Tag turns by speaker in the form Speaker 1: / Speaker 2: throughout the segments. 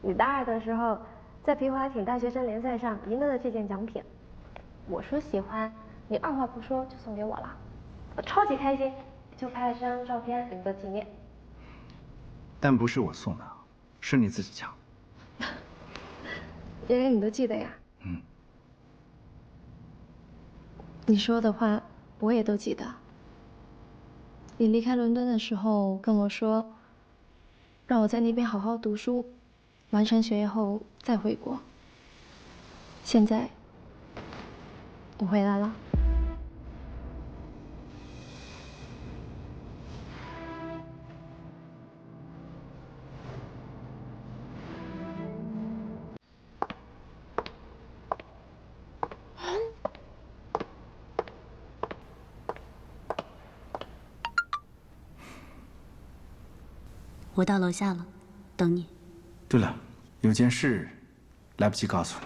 Speaker 1: 你大二的时候在皮划艇大学生联赛上赢得了这件奖品，我说喜欢，你二话不说就送给我了，我超级开心，就拍了张照片留作纪念。
Speaker 2: 但不是我送的，是你自己抢。
Speaker 1: 原来你都记得呀？
Speaker 2: 嗯。
Speaker 1: 你说的话我也都记得。你离开伦敦的时候跟我说，让我在那边好好读书，完成学业后再回国。现在我回来了。
Speaker 3: 我到楼下了，等你。
Speaker 2: 对了，有件事来不及告诉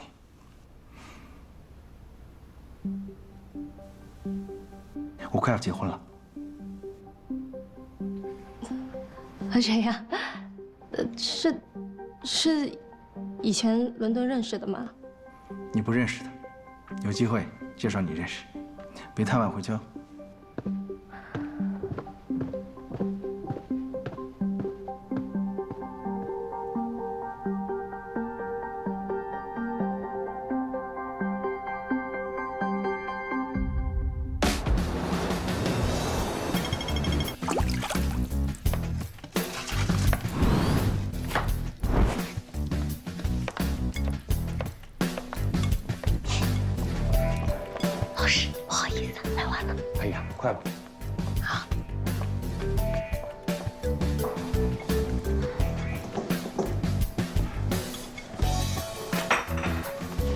Speaker 2: 你，我快要结婚了。
Speaker 1: 和谁呀？是以前伦敦认识的吗？
Speaker 2: 你不认识的，有机会介绍你认识，别太晚回去哦。
Speaker 3: 老师，不好意思，来晚了。
Speaker 2: 哎呀，快吧。
Speaker 3: 好。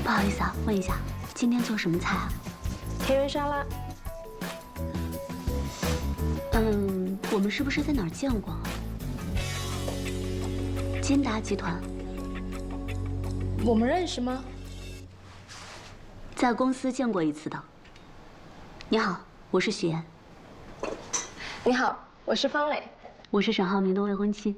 Speaker 3: 不好意思啊，问一下，今天做什么菜啊？
Speaker 1: 田园沙拉。
Speaker 3: 我们是不是在哪儿见过？金达集团。
Speaker 1: 我们认识吗？
Speaker 3: 在公司见过一次的。你好，我是许岩。
Speaker 1: 你好，我是方磊。
Speaker 3: 我是沈浩明的未婚妻。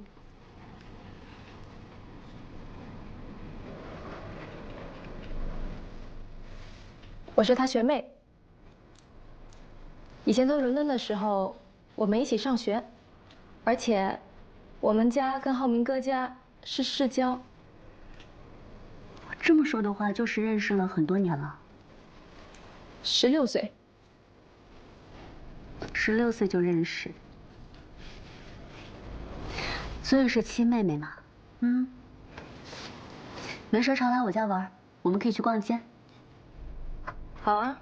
Speaker 1: 我是他学妹。以前在伦敦的时候，我们一起上学，而且我们家跟浩明哥家是世交。
Speaker 3: 这么说的话，就是认识了很多年了。
Speaker 1: 16岁。
Speaker 3: 16岁就认识，所以是亲妹妹嘛。没事常来我家玩，我们可以去逛街。
Speaker 1: 好啊。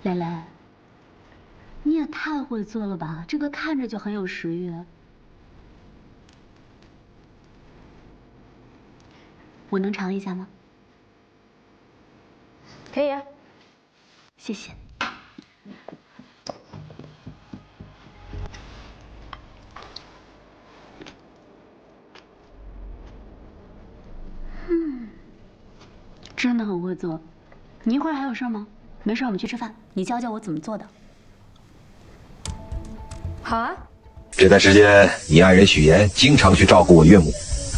Speaker 3: 蕾蕾，你也太会做了吧！这个看着就很有食欲。我能尝一下吗？
Speaker 1: 可以啊。
Speaker 3: 谢谢。真的很会做。你一会儿还有事吗？没事，我们去吃饭。你教教我怎么做的。
Speaker 1: 好啊。
Speaker 4: 这段时间，你爱人许岩经常去照顾我岳母，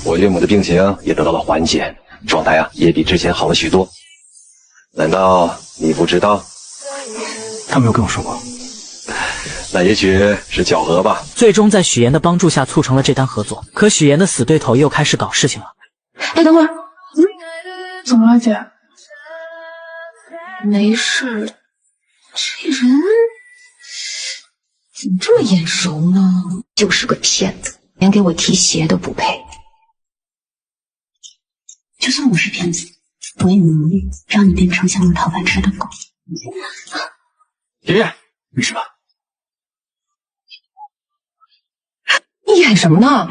Speaker 4: 我岳母的病情也得到了缓解，状态也比之前好了许多。难道你不知道？
Speaker 2: 他没有跟我说过。
Speaker 4: 那也许是巧合吧。
Speaker 5: 最终在许岩的帮助下促成了这单合作，可许岩的死对头又开始搞事情了。
Speaker 6: 哎，等会儿，怎么了，姐？没事，这人怎么这么眼熟呢？就是个骗子，连给我提鞋都不配。
Speaker 3: 就算我是骗子，我也努力让你变成像我讨饭吃的狗。
Speaker 2: 爷爷，没事吧？
Speaker 6: 演什么呢？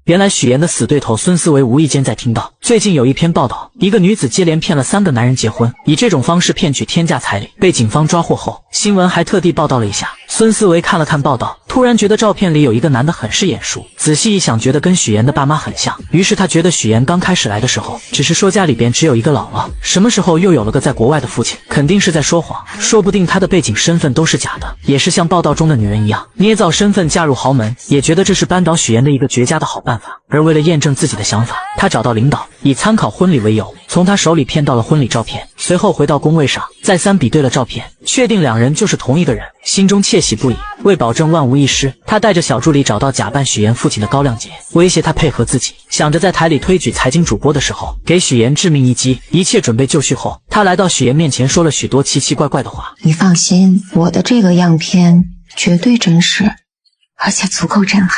Speaker 5: 原来许岩的死对头孙思维无意间在听到最近有一篇报道，一个女子接连骗了3个男人结婚，以这种方式骗取天价彩礼，被警方抓获后，新闻还特地报道了一下。孙思维看了看报道，突然觉得照片里有一个男的很是眼熟，仔细一想，觉得跟许岩的爸妈很像。于是他觉得许岩刚开始来的时候，只是说家里边只有一个姥姥，什么时候又有了个在国外的父亲，肯定是在说谎，说不定他的背景身份都是假的，也是像报道中的女人一样捏造身份嫁入豪门，也觉得这是扳倒许岩的一个绝佳的好办法。而为了验证自己的想法，他找到领导，以参考婚礼为由，从他手里骗到了婚礼照片，随后回到工位上，再三比对了照片，确定2人就是同一个人，心中窃喜不已。为保证万无一失，他带着小助理找到假扮许岩父亲的高亮杰，威胁他配合自己，想着在台里推举财经主播的时候给许岩致命一击。一切准备就绪后，他来到许岩面前，说了许多奇奇怪怪的话。
Speaker 6: 你放心，我的这个样片绝对真实，而且足够震撼。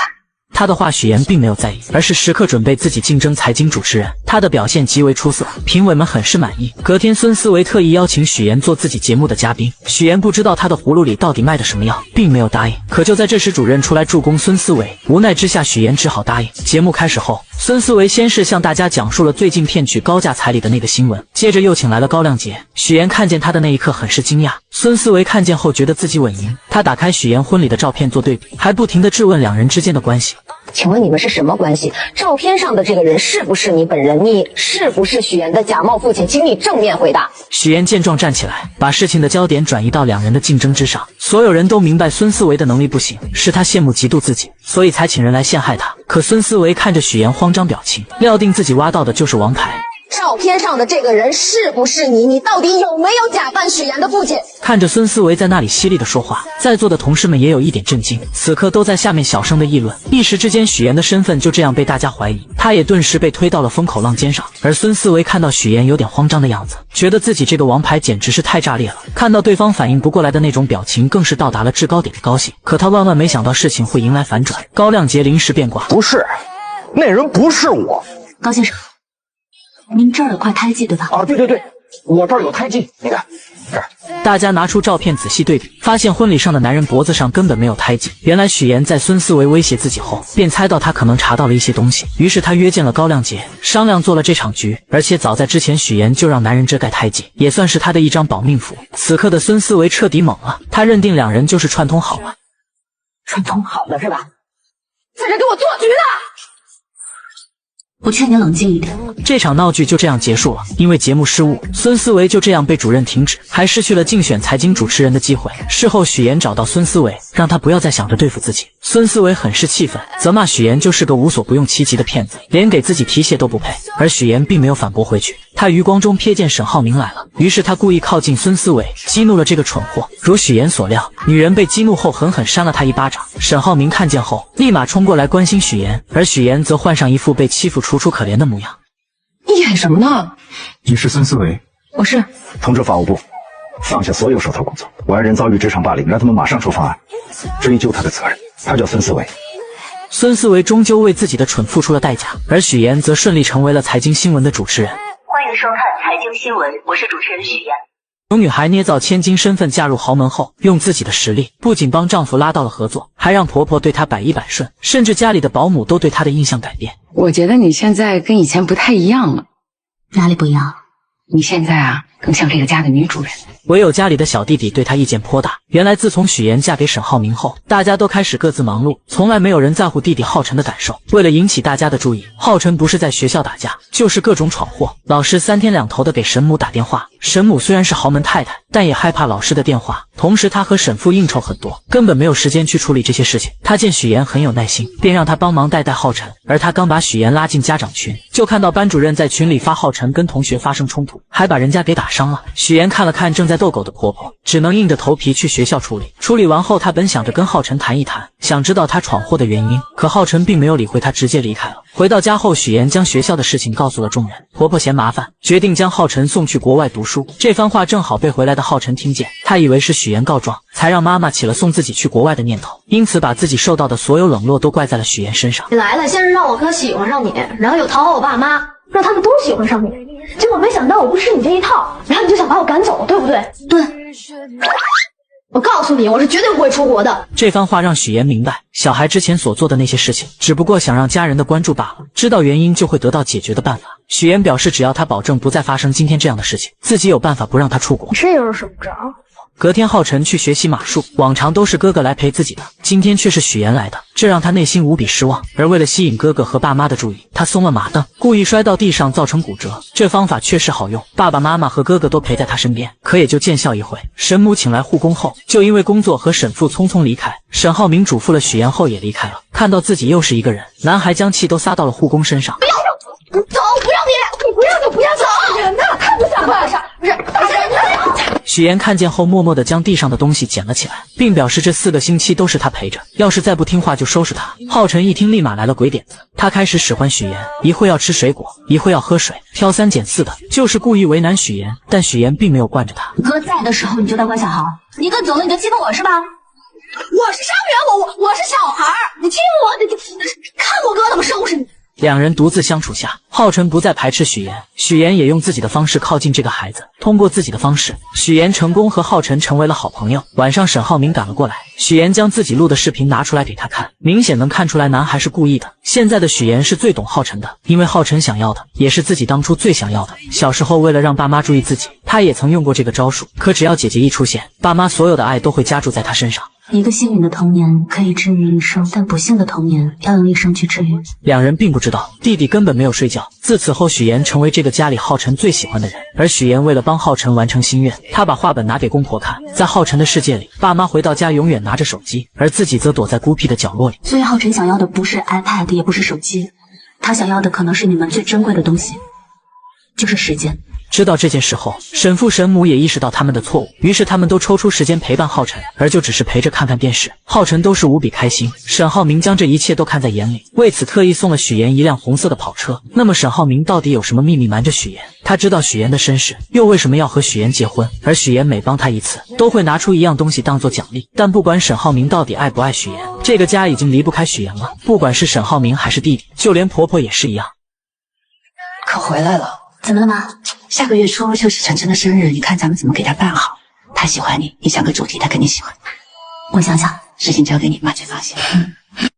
Speaker 5: 他的话许岩并没有在意，而是时刻准备自己竞争财经主持人。他的表现极为出色，评委们很是满意。隔天孙思维特意邀请许岩做自己节目的嘉宾，许岩不知道他的葫芦里到底卖的什么药，并没有答应。可就在这时，主任出来助攻孙思维，无奈之下许岩只好答应。节目开始后，孙思维先是向大家讲述了最近骗取高价彩礼的那个新闻，接着又请来了高亮杰。许岩看见他的那一刻很是惊讶，孙思维看见后觉得自己稳赢。他打开许岩婚礼的照片做对比，还不停地质问2人之间的关系。
Speaker 7: 请问你们是什么关系？照片上的这个人是不是你本人？你是不是许岩的假冒父亲？请你正面回答。
Speaker 5: 许岩见状站起来，把事情的焦点转移到2人的竞争之上。所有人都明白孙思维的能力不行，是他羡慕嫉妒自己，所以才请人来陷害他。可孙思维看着许岩慌张表情，料定自己挖到的就是王牌。
Speaker 7: 照片上的这个人是不是你？你到底有没有假扮许岩的父亲？
Speaker 5: 看着孙思维在那里犀利的说话，在座的同事们也有一点震惊，此刻都在下面小声的议论。一时之间，许岩的身份就这样被大家怀疑，他也顿时被推到了风口浪尖上。而孙思维看到许岩有点慌张的样子，觉得自己这个王牌简直是太炸裂了，看到对方反应不过来的那种表情，更是到达了制高点的高兴。可他万万没想到事情会迎来反转，高亮杰临时变卦，
Speaker 8: 不是，那人不是我。
Speaker 3: 高先生，您这儿有块胎记对吧？
Speaker 8: 啊，对，我这儿有胎记，你看这儿。
Speaker 5: 大家拿出照片仔细对比，发现婚礼上的男人脖子上根本没有胎记。原来许岩在孙思维威胁自己后，便猜到他可能查到了一些东西，于是他约见了高亮杰，商量做了这场局。而且早在之前，许岩就让男人遮盖胎记，也算是他的一张保命符。此刻的孙思维彻底懵了，他认定2人就是串通好了。
Speaker 7: 串通好了是吧？在这给我做局呢！
Speaker 3: 我劝你冷静一点。
Speaker 5: 这场闹剧就这样结束了。因为节目失误，孙思维就这样被主任停职，还失去了竞选财经主持人的机会。事后许岩找到孙思维，让他不要再想着对付自己。孙思维很是气愤，责骂许岩就是个无所不用其极的骗子，连给自己提鞋都不配。而许岩并没有反驳回去，他余光中瞥见沈浩明来了，于是他故意靠近孙思维，激怒了这个蠢货。如许岩所料，女人被激怒后狠狠扇了他一巴掌。沈浩明看见后，立马冲过来关心许岩，而许岩则换上一副被欺负楚楚可怜的模样。
Speaker 6: 你演什么呢？
Speaker 2: 你是孙思维？
Speaker 6: 我是。
Speaker 2: 通知法务部，放下所有手头工作。我爱人遭遇职场霸凌，让他们马上出方案，追究他的责任。他叫孙思维。
Speaker 5: 孙思维终究为自己的蠢付出了代价，而许岩则顺利成为了财经新闻的主持人。
Speaker 9: 欢迎收看财经新闻，我是主持人许岩。
Speaker 5: 有女孩捏造千金身份嫁入豪门后，用自己的实力不仅帮丈夫拉到了合作，还让婆婆对她百依百顺，甚至家里的保姆都对她的印象改变。
Speaker 6: 我觉得你现在跟以前不太一样了。
Speaker 3: 哪里不一样？
Speaker 6: 你现在啊，更像这个家的女主人。
Speaker 5: 唯有家里的小弟弟对她意见颇大。原来自从许岩嫁给沈浩明后，大家都开始各自忙碌，从来没有人在乎弟弟浩辰的感受。为了引起大家的注意，浩辰不是在学校打架，就是各种闯祸。老师3天2头的给沈母打电话，沈母虽然是豪门太太，但也害怕老师的电话。同时他和沈父应酬很多，根本没有时间去处理这些事情。他见许岩很有耐心，便让他帮忙带浩辰。而他刚把许岩拉进家长群，就看到班主任在群里发浩辰跟同学发生冲突，还把人家给打伤了。许岩看了看正在逗狗的婆婆，只能硬着头皮去学校处理。处理完后，他本想着跟浩辰谈一谈，想知道他闯祸的原因，可浩辰并没有理会他，直接离开了。回到家后，许岩将学校的事情告诉了众人，婆婆嫌麻烦，决定将浩辰送去国外读书。这番话正好被回来的浩辰听见，他以为是许岩告状，才让妈妈起了送自己去国外的念头，因此把自己受到的所有冷落都怪在了许岩身上。
Speaker 1: 你来了，先是让我哥喜欢上你，然后又讨好我爸妈，让他们都喜欢上你，结果没想到我不吃你这一套，然后你就想把我赶走，对不对？
Speaker 3: 对。
Speaker 7: 我告诉你，我是绝对不会出国的。
Speaker 5: 这番话让许妍明白，小孩之前所做的那些事情，只不过想让家人的关注罢了。知道原因就会得到解决的办法。许妍表示，只要他保证不再发生今天这样的事情，自己有办法不让他出国。
Speaker 10: 这又是什么招？
Speaker 5: 隔天，浩辰去学习马术，往常都是哥哥来陪自己的，今天却是许妍来的，这让他内心无比失望。而为了吸引哥哥和爸妈的注意，他松了马蹬，故意摔到地上，造成骨折。这方法确实好用，爸爸妈妈和哥哥都陪在他身边，可也就见效一回。沈母请来护工后，就因为工作和沈父匆匆离开。沈浩明嘱咐了许妍后也离开了。看到自己又是一个人，男孩将气都撒到了护工身上。
Speaker 7: 不要走，不要你不要就不要走，人呢？太不像话了，不是，
Speaker 5: 许妍看见后，默默地将地上的东西捡了起来，并表示这4个星期都是他陪着，要是再不听话就收拾他。浩辰一听，立马来了鬼点子，他开始使唤许妍，一会要吃水果，一会要喝水，挑3拣4的，就是故意为难许妍。但许妍并没有惯着他。
Speaker 3: 哥在的时候你就当乖小孩，你哥走了你就欺负我是吧？
Speaker 7: 我是伤员，我是小孩，你欺负我，你看我哥怎么收拾你。
Speaker 5: 两人独自相处下，浩辰不再排斥许妍，许妍也用自己的方式靠近这个孩子。通过自己的方式，许妍成功和浩辰成为了好朋友。晚上，沈浩明赶了过来，许妍将自己录的视频拿出来给他看，明显能看出来男孩是故意的。现在的许妍是最懂浩辰的，因为浩辰想要的也是自己当初最想要的。小时候为了让爸妈注意自己，他也曾用过这个招数，可只要姐姐一出现，爸妈所有的爱都会加注在他身上。
Speaker 3: 一个幸运的童年可以治愈一生，但不幸的童年要用一生去治愈。
Speaker 5: 两人并不知道，弟弟根本没有睡觉。自此后，许妍成为这个家里浩辰最喜欢的人。而许妍为了帮浩辰完成心愿，她把画本拿给公婆看。在浩辰的世界里，爸妈回到家永远拿着手机，而自己则躲在孤僻的角落里。
Speaker 3: 所以浩辰想要的不是 iPad， 也不是手机，他想要的可能是你们最珍贵的东西，就是时间。
Speaker 5: 知道这件事后，沈父沈母也意识到他们的错误，于是他们都抽出时间陪伴浩辰，而就只是陪着看看电视。浩辰都是无比开心。沈浩明将这一切都看在眼里，为此特意送了许妍一辆红色的跑车。那么沈浩明到底有什么秘密瞒着许妍？他知道许妍的身世，又为什么要和许妍结婚？而许妍每帮他一次，都会拿出一样东西当做奖励。但不管沈浩明到底爱不爱许妍，这个家已经离不开许妍了。不管是沈浩明还是弟弟，就连婆婆也是一样。
Speaker 6: 可回来了。
Speaker 3: 怎么了妈？
Speaker 6: 下个月初就是晨晨的生日，你看咱们怎么给他办好？他喜欢你，你想个主题，他肯定喜欢。
Speaker 3: 我想想，
Speaker 6: 事情交给你妈去发现。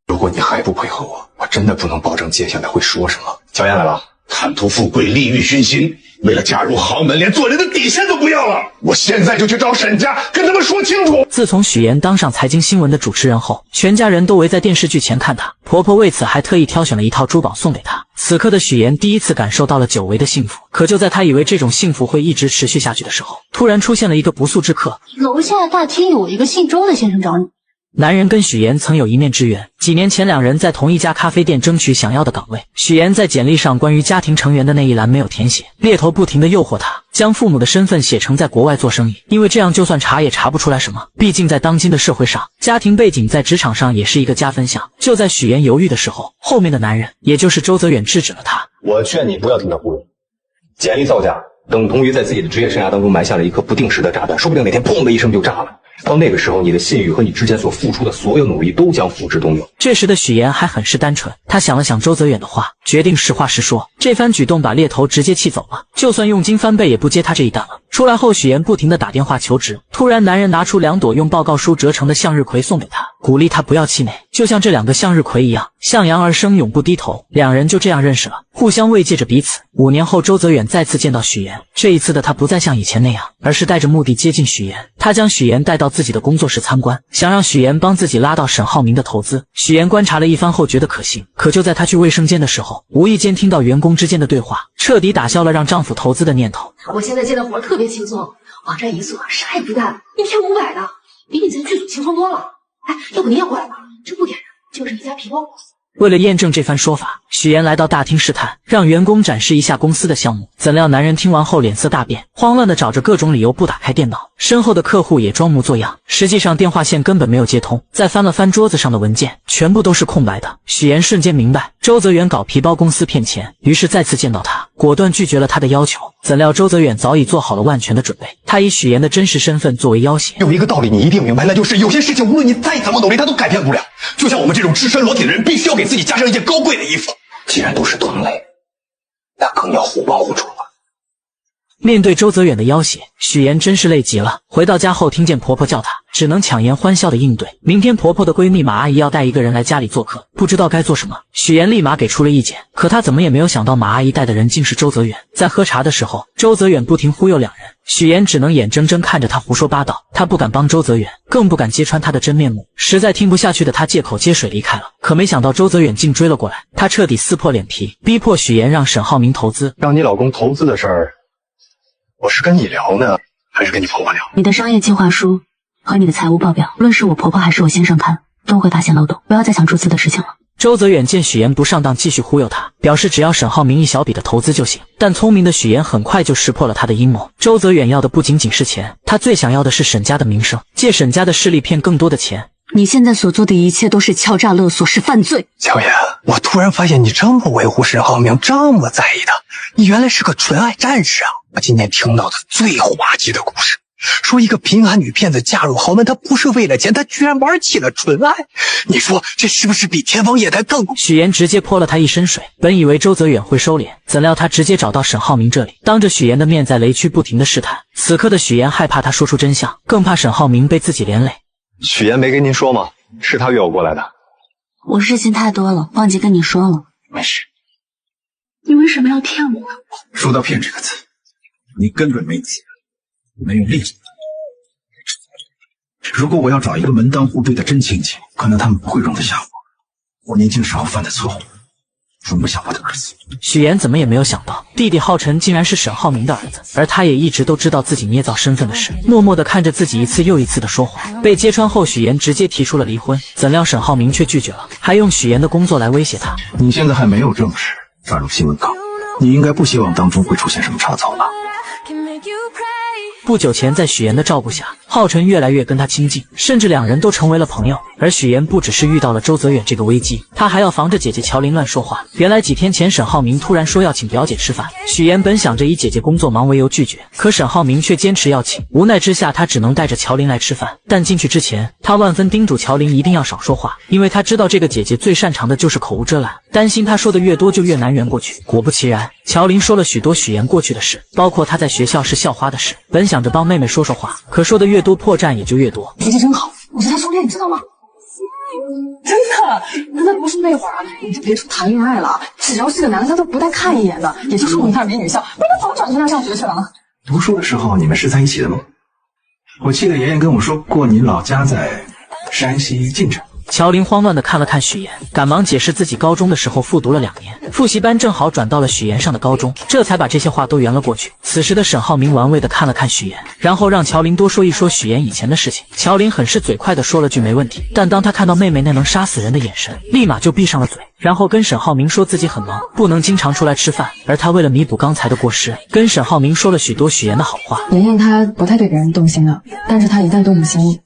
Speaker 8: 如果你还不配合我，我真的不能保证接下来会说什么。乔燕来了，贪图富贵，利欲熏心，为了嫁入豪门，连做人的底线都不要了。我现在就去找沈家，跟他们说清楚。
Speaker 5: 自从许妍当上财经新闻的主持人后，全家人都围在电视剧前看她。婆婆为此还特意挑选了一套珠宝送给她。此刻的许妍第一次感受到了久违的幸福。可就在她以为这种幸福会一直持续下去的时候，突然出现了一个不速之客。
Speaker 10: 楼下大厅有一个姓周的先生找你。
Speaker 5: 男人跟许妍曾有一面之缘，几年前两人在同一家咖啡店争取想要的岗位。许妍在简历上关于家庭成员的那一栏没有填写，猎头不停地诱惑她，将父母的身份写成在国外做生意，因为这样就算查也查不出来什么。毕竟在当今的社会上，家庭背景在职场上也是一个加分项。就在许妍犹豫的时候，后面的男人，也就是周泽远制止了她。
Speaker 4: 我劝你不要听他忽悠，简历造假等同于在自己的职业生涯当中埋下了一颗不定时的炸弹，说不定哪天砰的一声就炸了。到那个时候，你的信誉和你之前所付出的所有努力都将付之东流。
Speaker 5: 这时的许妍还很是单纯，她想了想周泽远的话，决定实话实说。这番举动把猎头直接气走了，就算佣金翻倍也不接他这一单了。出来后，许妍不停地打电话求职。突然，男人拿出2朵用报告书折成的向日葵送给她，鼓励她不要气馁，就像这2个向日葵一样，向阳而生，永不低头。两人就这样认识了，互相慰藉着彼此。5年后，周泽远再次见到许妍，这一次的他不再像以前那样，而是带着目的接近许妍。他将许妍带到自己的工作室参观，想让许妍帮自己拉到沈浩明的投资。许妍观察了一番后觉得可行，可就在她去卫生间的时候，无意间听到员工之间的对话，彻底打消了让丈夫投资的念头。
Speaker 10: 我现在接的活特别轻松，网站一做啥也不干，一天500的，比你在剧组轻松多了。哎，要不你也过来吧？这不点人就是一家皮包公司。
Speaker 5: 为了验证这番说法，许妍来到大厅试探，让员工展示一下公司的项目。怎料男人听完后脸色大变，慌乱地找着各种理由不打开电脑。身后的客户也装模作样，实际上电话线根本没有接通。再翻了翻桌子上的文件，全部都是空白的。许妍瞬间明白周泽远搞皮包公司骗钱，于是再次见到他，果断拒绝了他的要求。怎料周泽远早已做好了万全的准备，他以许妍的真实身份作为要挟。
Speaker 8: 有一个道理你一定明白，那就是有些事情无论你再怎么努力，它都改变不了。就像我们这种赤身裸体的人，必须要给自己加上一件高贵的衣服。既然都是同类，那更要互帮互助了。
Speaker 5: 面对周泽远的要挟，许妍真是累极了。回到家后，听见婆婆叫她，只能强颜欢笑的应对。明天婆婆的闺蜜马阿姨要带一个人来家里做客，不知道该做什么。许妍立马给出了意见，可她怎么也没有想到马阿姨带的人竟是周泽远。在喝茶的时候，周泽远不停忽悠两人，许妍只能眼睁睁看着他胡说八道。她不敢帮周泽远，更不敢揭穿他的真面目。实在听不下去的她借口接水离开了。可没想到周泽远竟追了过来，他彻底撕破脸皮，逼迫许妍让沈浩明投资。
Speaker 8: 让你老公投资的事儿，我是跟你聊呢，还是跟你婆婆聊？
Speaker 3: 你的商业计划书和你的财务报表，无论是我婆婆还是我先生看，都会发现漏洞。不要再想注资的事情了。
Speaker 5: 周泽远见许妍不上当，继续忽悠他，表示只要沈浩明一小笔的投资就行。但聪明的许妍很快就识破了他的阴谋。周泽远要的不仅仅是钱，他最想要的是沈家的名声，借沈家的势力骗更多的钱。
Speaker 3: 你现在所做的一切都是敲诈勒索，是犯罪。
Speaker 11: 小妍，我突然发现你这么维护沈浩明，这么在意他，你原来是个纯爱战士啊！我今天听到的最滑稽的故事，说一个贫寒女骗子嫁入豪门，她不是为了钱，她居然玩起了纯爱。你说这是不是比天方夜谭更？
Speaker 5: 许妍直接泼了他一身水。本以为周泽远会收敛，怎料他直接找到沈浩明这里，当着许妍的面在雷区不停的试探。此刻的许妍害怕他说出真相，更怕沈浩明被自己连累。
Speaker 8: 许妍没跟您说吗？是她约我过来的。
Speaker 3: 我事情太多了，忘记跟你说了。
Speaker 2: 没事。
Speaker 10: 你为什么要骗我？
Speaker 2: 说到骗这个字，你根本没资格，没有力气。如果我要找一个门当户对的真亲戚，可能他们不会容得下我年轻时候犯的错误，容不下我的儿子。
Speaker 5: 许妍怎么也没有想到，弟弟浩辰竟然是沈浩明的儿子，而他也一直都知道自己捏造身份的事，默默地看着自己一次又一次的说谎。被揭穿后，许妍直接提出了离婚，怎料沈浩明却拒绝了，还用许妍的工作来威胁他。
Speaker 2: 你现在还没有正式加入新闻岗，你应该不希望当中会出现什么差错吧？
Speaker 5: 不久前，在许妍的照顾下，浩辰越来越跟他亲近，甚至两人都成为了朋友。而许妍不只是遇到了周泽远这个危机，她还要防着姐姐乔琳乱说话。原来几天前，沈浩明突然说要请表姐吃饭，许妍本想着以姐姐工作忙为由拒绝，可沈浩明却坚持要请，无奈之下，她只能带着乔琳来吃饭。但进去之前，她万分叮嘱乔琳一定要少说话，因为她知道这个姐姐最擅长的就是口无遮拦，担心她说的越多就越难圆过去。果不其然，乔琳说了许多许妍过去的事，包括她在学校是校花的事。本想着帮妹妹说说话，可说的越多，破绽也就越多。
Speaker 10: 脾气真好，我是他初恋，你知道吗？真的，那不是那会儿啊，你就别说谈恋爱了，只要是个男的，他都不带看一眼的。也就是我们那儿没女校，不然他早转去那儿上学去了。
Speaker 2: 读书的时候你们是在一起的吗？我记得爷爷跟我说过，您老家在山西晋城。
Speaker 5: 乔琳慌乱地看了看许妍，赶忙解释自己高中的时候复读了2年，复习班正好转到了许妍上的高中，这才把这些话都圆了过去。此时的沈浩明玩味地看了看许妍，然后让乔琳多说一说许妍以前的事情。乔琳很是嘴快地说了句没问题，但当她看到妹妹那能杀死人的眼神，立马就闭上了嘴，然后跟沈浩明说自己很忙，不能经常出来吃饭，而他为了弥补刚才的过失，跟沈浩明说了许多许妍的好话。
Speaker 10: 妍妍她不太对别人动心的，但是她一旦动了心，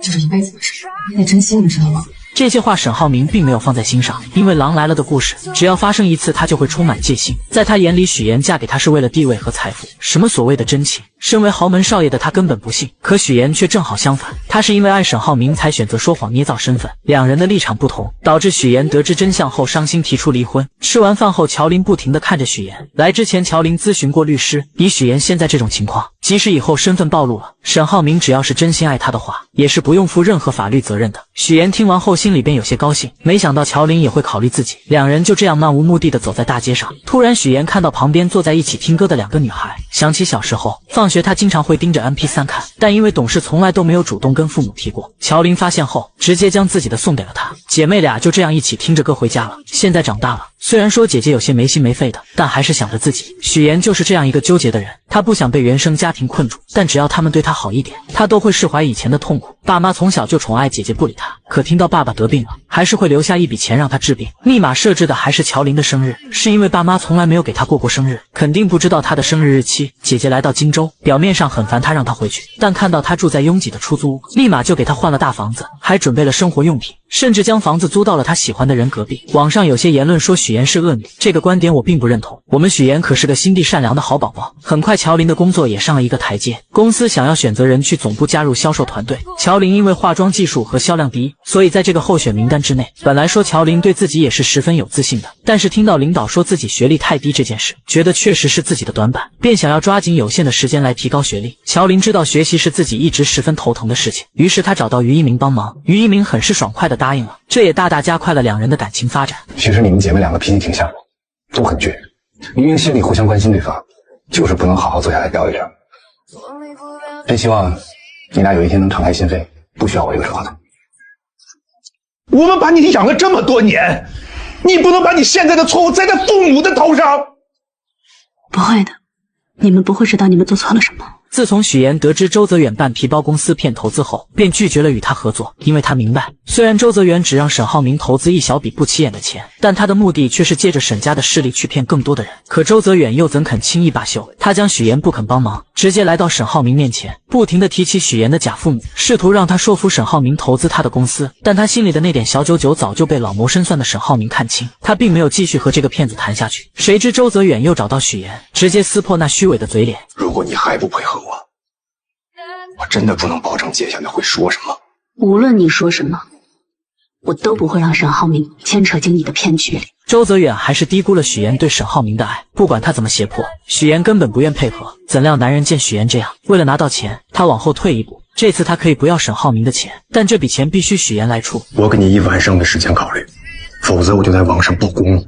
Speaker 10: 就是一辈子的事，你得珍惜，你知道吗？
Speaker 5: 这些话沈浩明并没有放在心上，因为狼来了的故事只要发生一次，他就会充满戒心。在他眼里，许妍嫁给他是为了地位和财富，什么所谓的真情，身为豪门少爷的他根本不信。可许妍却正好相反，他是因为爱沈浩明才选择说谎捏造身份，两人的立场不同，导致许妍得知真相后伤心提出离婚。吃完饭后，乔琳不停地看着许妍。来之前，乔琳咨询过律师，以许妍现在这种情况，即使以后身份暴露了，沈浩明只要是真心爱她的话，也是不用负任何法律责任的。许妍听完后心里边有些高兴，没想到乔琳也会考虑自己。两人就这样漫无目的的走在大街上，突然许妍看到旁边坐在一起听歌的2个女孩，想起小时候放学她经常会盯着 MP3 看，但因为懂事从来都没有主动跟父母提过。乔琳发现后，直接将自己的送给了她，姐妹俩就这样一起听着歌回家了。现在长大了，虽然说姐姐有些没心没肺的，但还是想着自己。许妍就是这样一个纠结的人，她不想被原生家庭困住，但只要他们对她好一点，她都会释怀以前的痛苦。爸妈从小就宠爱姐姐不理她，可听到爸爸得病了，还是会留下一笔钱让她治病。密码设置的还是乔琳的生日，是因为爸妈从来没有给她过过生日，肯定不知道她的生日日期。姐姐来到荆州，表面上很烦她让她回去，但看到她住在拥挤的出租屋，立马就给她换了大房子，还准备了生活用品。甚至将房子租到了他喜欢的人隔壁。网上有些言论说许妍是恶女，这个观点我并不认同。我们许妍可是个心地善良的好宝宝。很快乔琳的工作也上了一个台阶，公司想要选择人去总部加入销售团队。乔琳因为化妆技术和销量第一，所以在这个候选名单之内。本来说乔琳对自己也是十分有自信的，但是听到领导说自己学历太低这件事，觉得确实是自己的短板，便想要抓紧有限的时间来提高学历。乔琳知道学习是自己一直十分头疼的事情，于是她找到于一鸣帮忙，于一鸣很是爽快地答应了，这也大大加快了两人的感情发展。
Speaker 2: 其实你们姐妹两个脾气挺像，都很倔，明明心里互相关心对方，就是不能好好坐下来聊一聊。真希望你俩有一天能敞开心扉，不需要我一个说话的。
Speaker 8: 我们把你养了这么多年，你不能把你现在的错误栽在父母的头上。
Speaker 3: 不会的，你们不会知道你们做错了什么。
Speaker 5: 自从许妍得知周泽远办皮包公司骗投资后，便拒绝了与他合作，因为他明白，虽然周泽远只让沈浩明投资一小笔不起眼的钱，但他的目的却是借着沈家的势力去骗更多的人。可周泽远又怎肯轻易罢休？他将许妍不肯帮忙，直接来到沈浩明面前，不停地提起许妍的假父母，试图让他说服沈浩明投资他的公司。但他心里的那点小九九早就被老谋深算的沈浩明看清，他并没有继续和这个骗子谈下去。谁知周泽远又找到许妍，直接撕破那虚伪的嘴脸。
Speaker 8: 如果你还不配合我真的不能保证接下来会说什么。
Speaker 3: 无论你说什么，我都不会让沈浩明牵扯进你的骗局里。
Speaker 5: 周泽远还是低估了许妍对沈浩明的爱，不管他怎么胁迫，许妍根本不愿配合。怎料男人见许妍这样，为了拿到钱，他往后退一步。这次他可以不要沈浩明的钱，但这笔钱必须许妍来出。
Speaker 8: 我给你1晚上的时间考虑，否则我就在网上曝光你。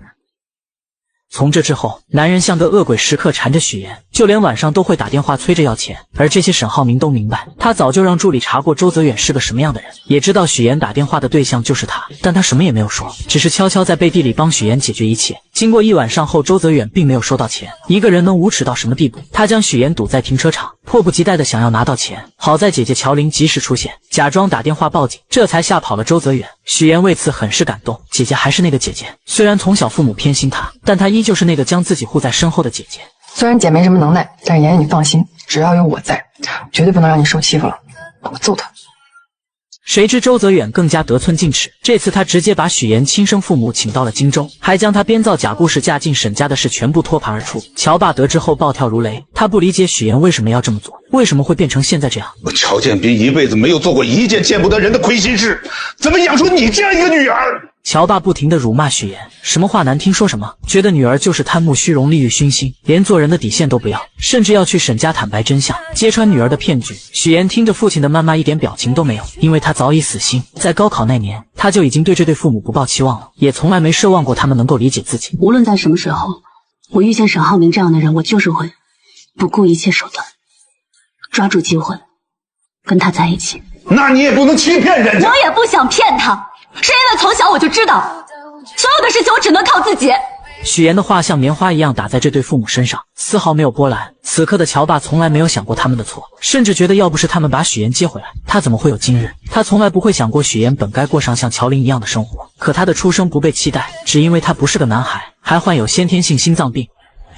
Speaker 5: 从这之后，男人像个恶鬼，时刻缠着许妍，就连晚上都会打电话催着要钱。而这些沈浩明都明白，他早就让助理查过周泽远是个什么样的人，也知道许妍打电话的对象就是他，但他什么也没有说，只是悄悄在背地里帮许妍解决一切。经过1晚上后，周泽远并没有收到钱。一个人能无耻到什么地步？他将许妍堵在停车场，迫不及待的想要拿到钱。好在姐姐乔琳及时出现，假装打电话报警，这才吓跑了周泽远。许妍为此很是感动，姐姐还是那个姐姐，虽然从小父母偏心她，但她依旧是那个将自己护在身后的姐姐。
Speaker 10: 虽然姐没什么能耐，但是妍妍你放心，只要有我在，绝对不能让你受欺负了。我揍他。
Speaker 5: 谁知周泽远更加得寸进尺，这次他直接把许妍亲生父母请到了荆州，还将他编造假故事嫁进沈家的事全部托盘而出。乔爸得知后暴跳如雷，他不理解许妍为什么要这么做，为什么会变成现在这样。
Speaker 8: 我乔建斌一辈子没有做过一件见不得人的亏心事，怎么养出你这样一个女儿？
Speaker 5: 乔爸不停地辱骂许妍，什么话难听说什么，觉得女儿就是贪慕虚荣、利欲熏心，连做人的底线都不要，甚至要去沈家坦白真相，揭穿女儿的骗局。许妍听着父亲的谩骂一点表情都没有，因为她早已死心。在高考那年，她就已经对这对父母不抱期望了，也从来没奢望过他们能够理解自己。
Speaker 3: 无论在什么时候，我遇见沈浩明这样的人，我就是会不顾一切手段，抓住机会跟他在一起。
Speaker 8: 那你也不能欺骗人家。
Speaker 3: 我也不想骗他，是因为从小我就知道，所有的事情我只能靠自己。
Speaker 5: 许妍的话像棉花一样打在这对父母身上，丝毫没有波澜。此刻的乔爸从来没有想过他们的错，甚至觉得要不是他们把许妍接回来，他怎么会有今日？他从来不会想过许妍本该过上像乔琳一样的生活，可他的出生不被期待，只因为他不是个男孩，还患有先天性心脏病。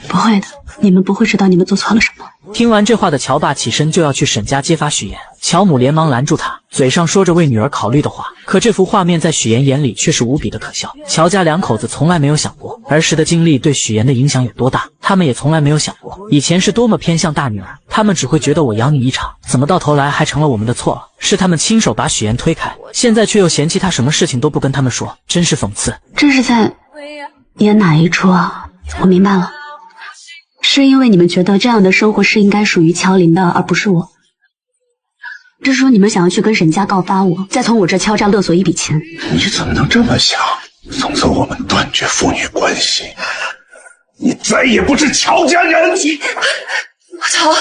Speaker 3: 不会的，你们不会知道你们做错了什么。
Speaker 5: 听完这话的乔爸起身就要去沈家揭发许妍，乔母连忙拦住他，嘴上说着为女儿考虑的话，可这幅画面在许妍眼里却是无比的可笑。乔家两口子从来没有想过儿时的经历对许妍的影响有多大，他们也从来没有想过以前是多么偏向大女儿，他们只会觉得我养你一场，怎么到头来还成了我们的错了？是他们亲手把许妍推开，现在却又嫌弃她什么事情都不跟他们说，真是讽刺。
Speaker 3: 这是在演哪一出啊？我明白了，是因为你们觉得这样的生活是应该属于乔琳的，而不是我。这是说你们想要去跟沈家告发我，再从我这敲诈勒索一笔钱。
Speaker 8: 你怎么能这么想？从此我们断绝父女关系，你再也不是乔家人。
Speaker 10: 乔，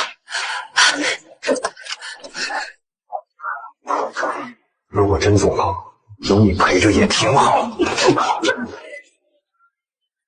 Speaker 2: 如果真坐牢，有你陪着也挺好。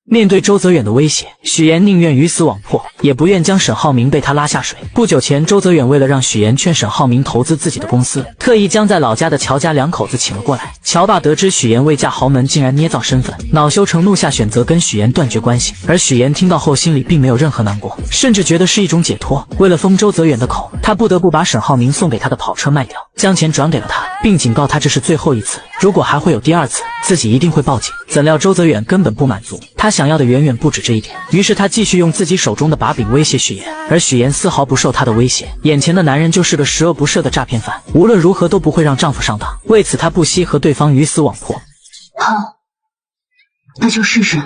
Speaker 5: 面对周泽远的威胁，许岩宁愿鱼死网破，也不愿将沈浩明被他拉下水。不久前，周泽远为了让许岩劝沈浩明投资自己的公司，特意将在老家的乔家两口子请了过来。乔爸得知许岩未嫁豪门，竟然捏造身份，恼羞成怒下选择跟许岩断绝关系。而许岩听到后，心里并没有任何难过，甚至觉得是一种解脱。为了封周泽远的口，他不得不把沈浩明送给他的跑车卖掉，将钱转给了他，并警告他这是最后一次，如果还会有第二次，自己一定会报警。怎料周泽远根本不满足，他想要的远远不止这一点。于是他继续用自己手中的把柄威胁许岩，而许岩丝毫不受他的威胁。眼前的男人就是个十恶不赦的诈骗犯，无论如何都不会让丈夫上当。为此，她不惜和对方鱼死网破。
Speaker 3: 好，那就试试，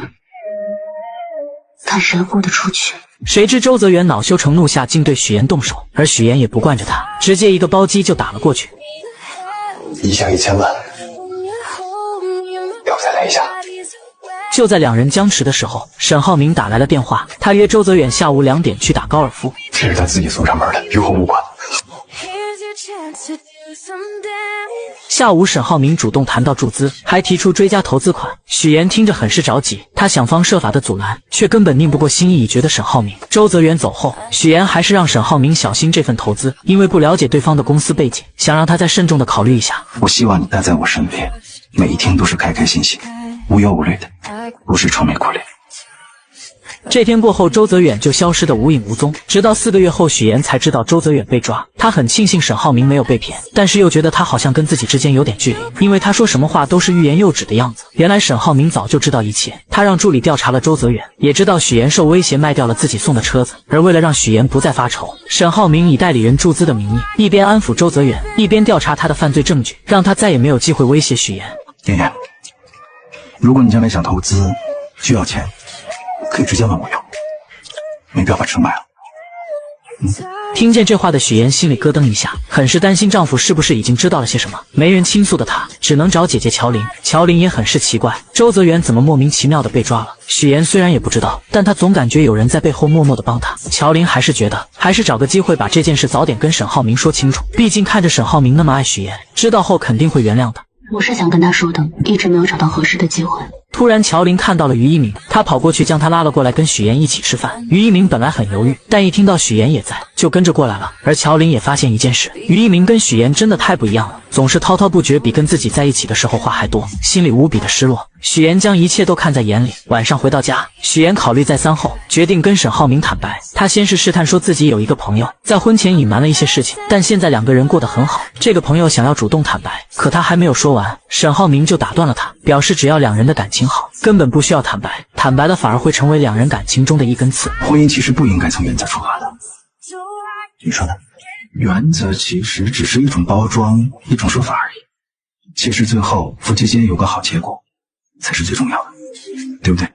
Speaker 3: 看谁豁得出去。
Speaker 5: 谁知周泽远恼羞成怒下，竟对许岩动手，而许岩也不惯着他，直接一个包击就打了过去。
Speaker 2: 一项1000万，要不再来一下？
Speaker 5: 就在两人僵持的时候，沈浩明打来了电话，他约周泽远下午2点去打高尔夫。
Speaker 2: 这是他自己送上门的，与我无关。
Speaker 5: 下午，沈浩明主动谈到注资，还提出追加投资款。许岩听着很是着急，他想方设法的阻拦，却根本拧不过心意已决的沈浩明。周泽远走后，许岩还是让沈浩明小心这份投资，因为不了解对方的公司背景，想让他再慎重的考虑一下。
Speaker 2: 我希望你待在我身边，每一天都是开开心心、无忧无虑的，不是愁眉苦脸。
Speaker 5: 这天过后，周泽远就消失得无影无踪，直到4个月后，许岩才知道周泽远被抓。他很庆幸沈浩明没有被骗，但是又觉得他好像跟自己之间有点距离，因为他说什么话都是欲言又止的样子。原来沈浩明早就知道一切，他让助理调查了周泽远，也知道许岩受威胁卖掉了自己送的车子。而为了让许岩不再发愁，沈浩明以代理人注资的名义，一边安抚周泽远，一边调查他的犯罪证据，让他再也没有机会威胁许岩。
Speaker 2: 妍妍，如果你将来想投资，需要钱，可以直接问我要，没必要把车卖了。
Speaker 5: 听见这话的许岩心里咯噔一下，很是担心丈夫是不是已经知道了些什么。没人倾诉的她，只能找姐姐乔琳。乔琳也很是奇怪，周泽远怎么莫名其妙的被抓了。许岩虽然也不知道，但她总感觉有人在背后默默的帮她。乔琳还是觉得，还是找个机会把这件事早点跟沈浩明说清楚。毕竟看着沈浩明那么爱许岩，知道后肯定会原谅的。
Speaker 3: 我是想跟他说的，一直没有找到合适的机会。
Speaker 5: 突然，乔琳看到了于一鸣，她跑过去将他拉了过来，跟许岩一起吃饭。于一鸣本来很犹豫，但一听到许岩也在，就跟着过来了。而乔琳也发现一件事，于一鸣跟许岩真的太不一样了，总是滔滔不绝，比跟自己在一起的时候话还多，心里无比的失落。许岩将一切都看在眼里。晚上回到家，许岩考虑再三后，决定跟沈浩明坦白。他先是试探说自己有一个朋友，在婚前隐瞒了一些事情，但现在两个人过得很好。这个朋友想要主动坦白，可他还没有说完，沈浩明就打断了他，表示只要两人的感情好，根本不需要坦白，坦白了反而会成为两人感情中的一根刺。
Speaker 2: 婚姻其实不应该从原则出发的，你说呢？原则其实只是一种包装，一种说法而已。其实最后夫妻间有个好结果，才是最重要的，对不对？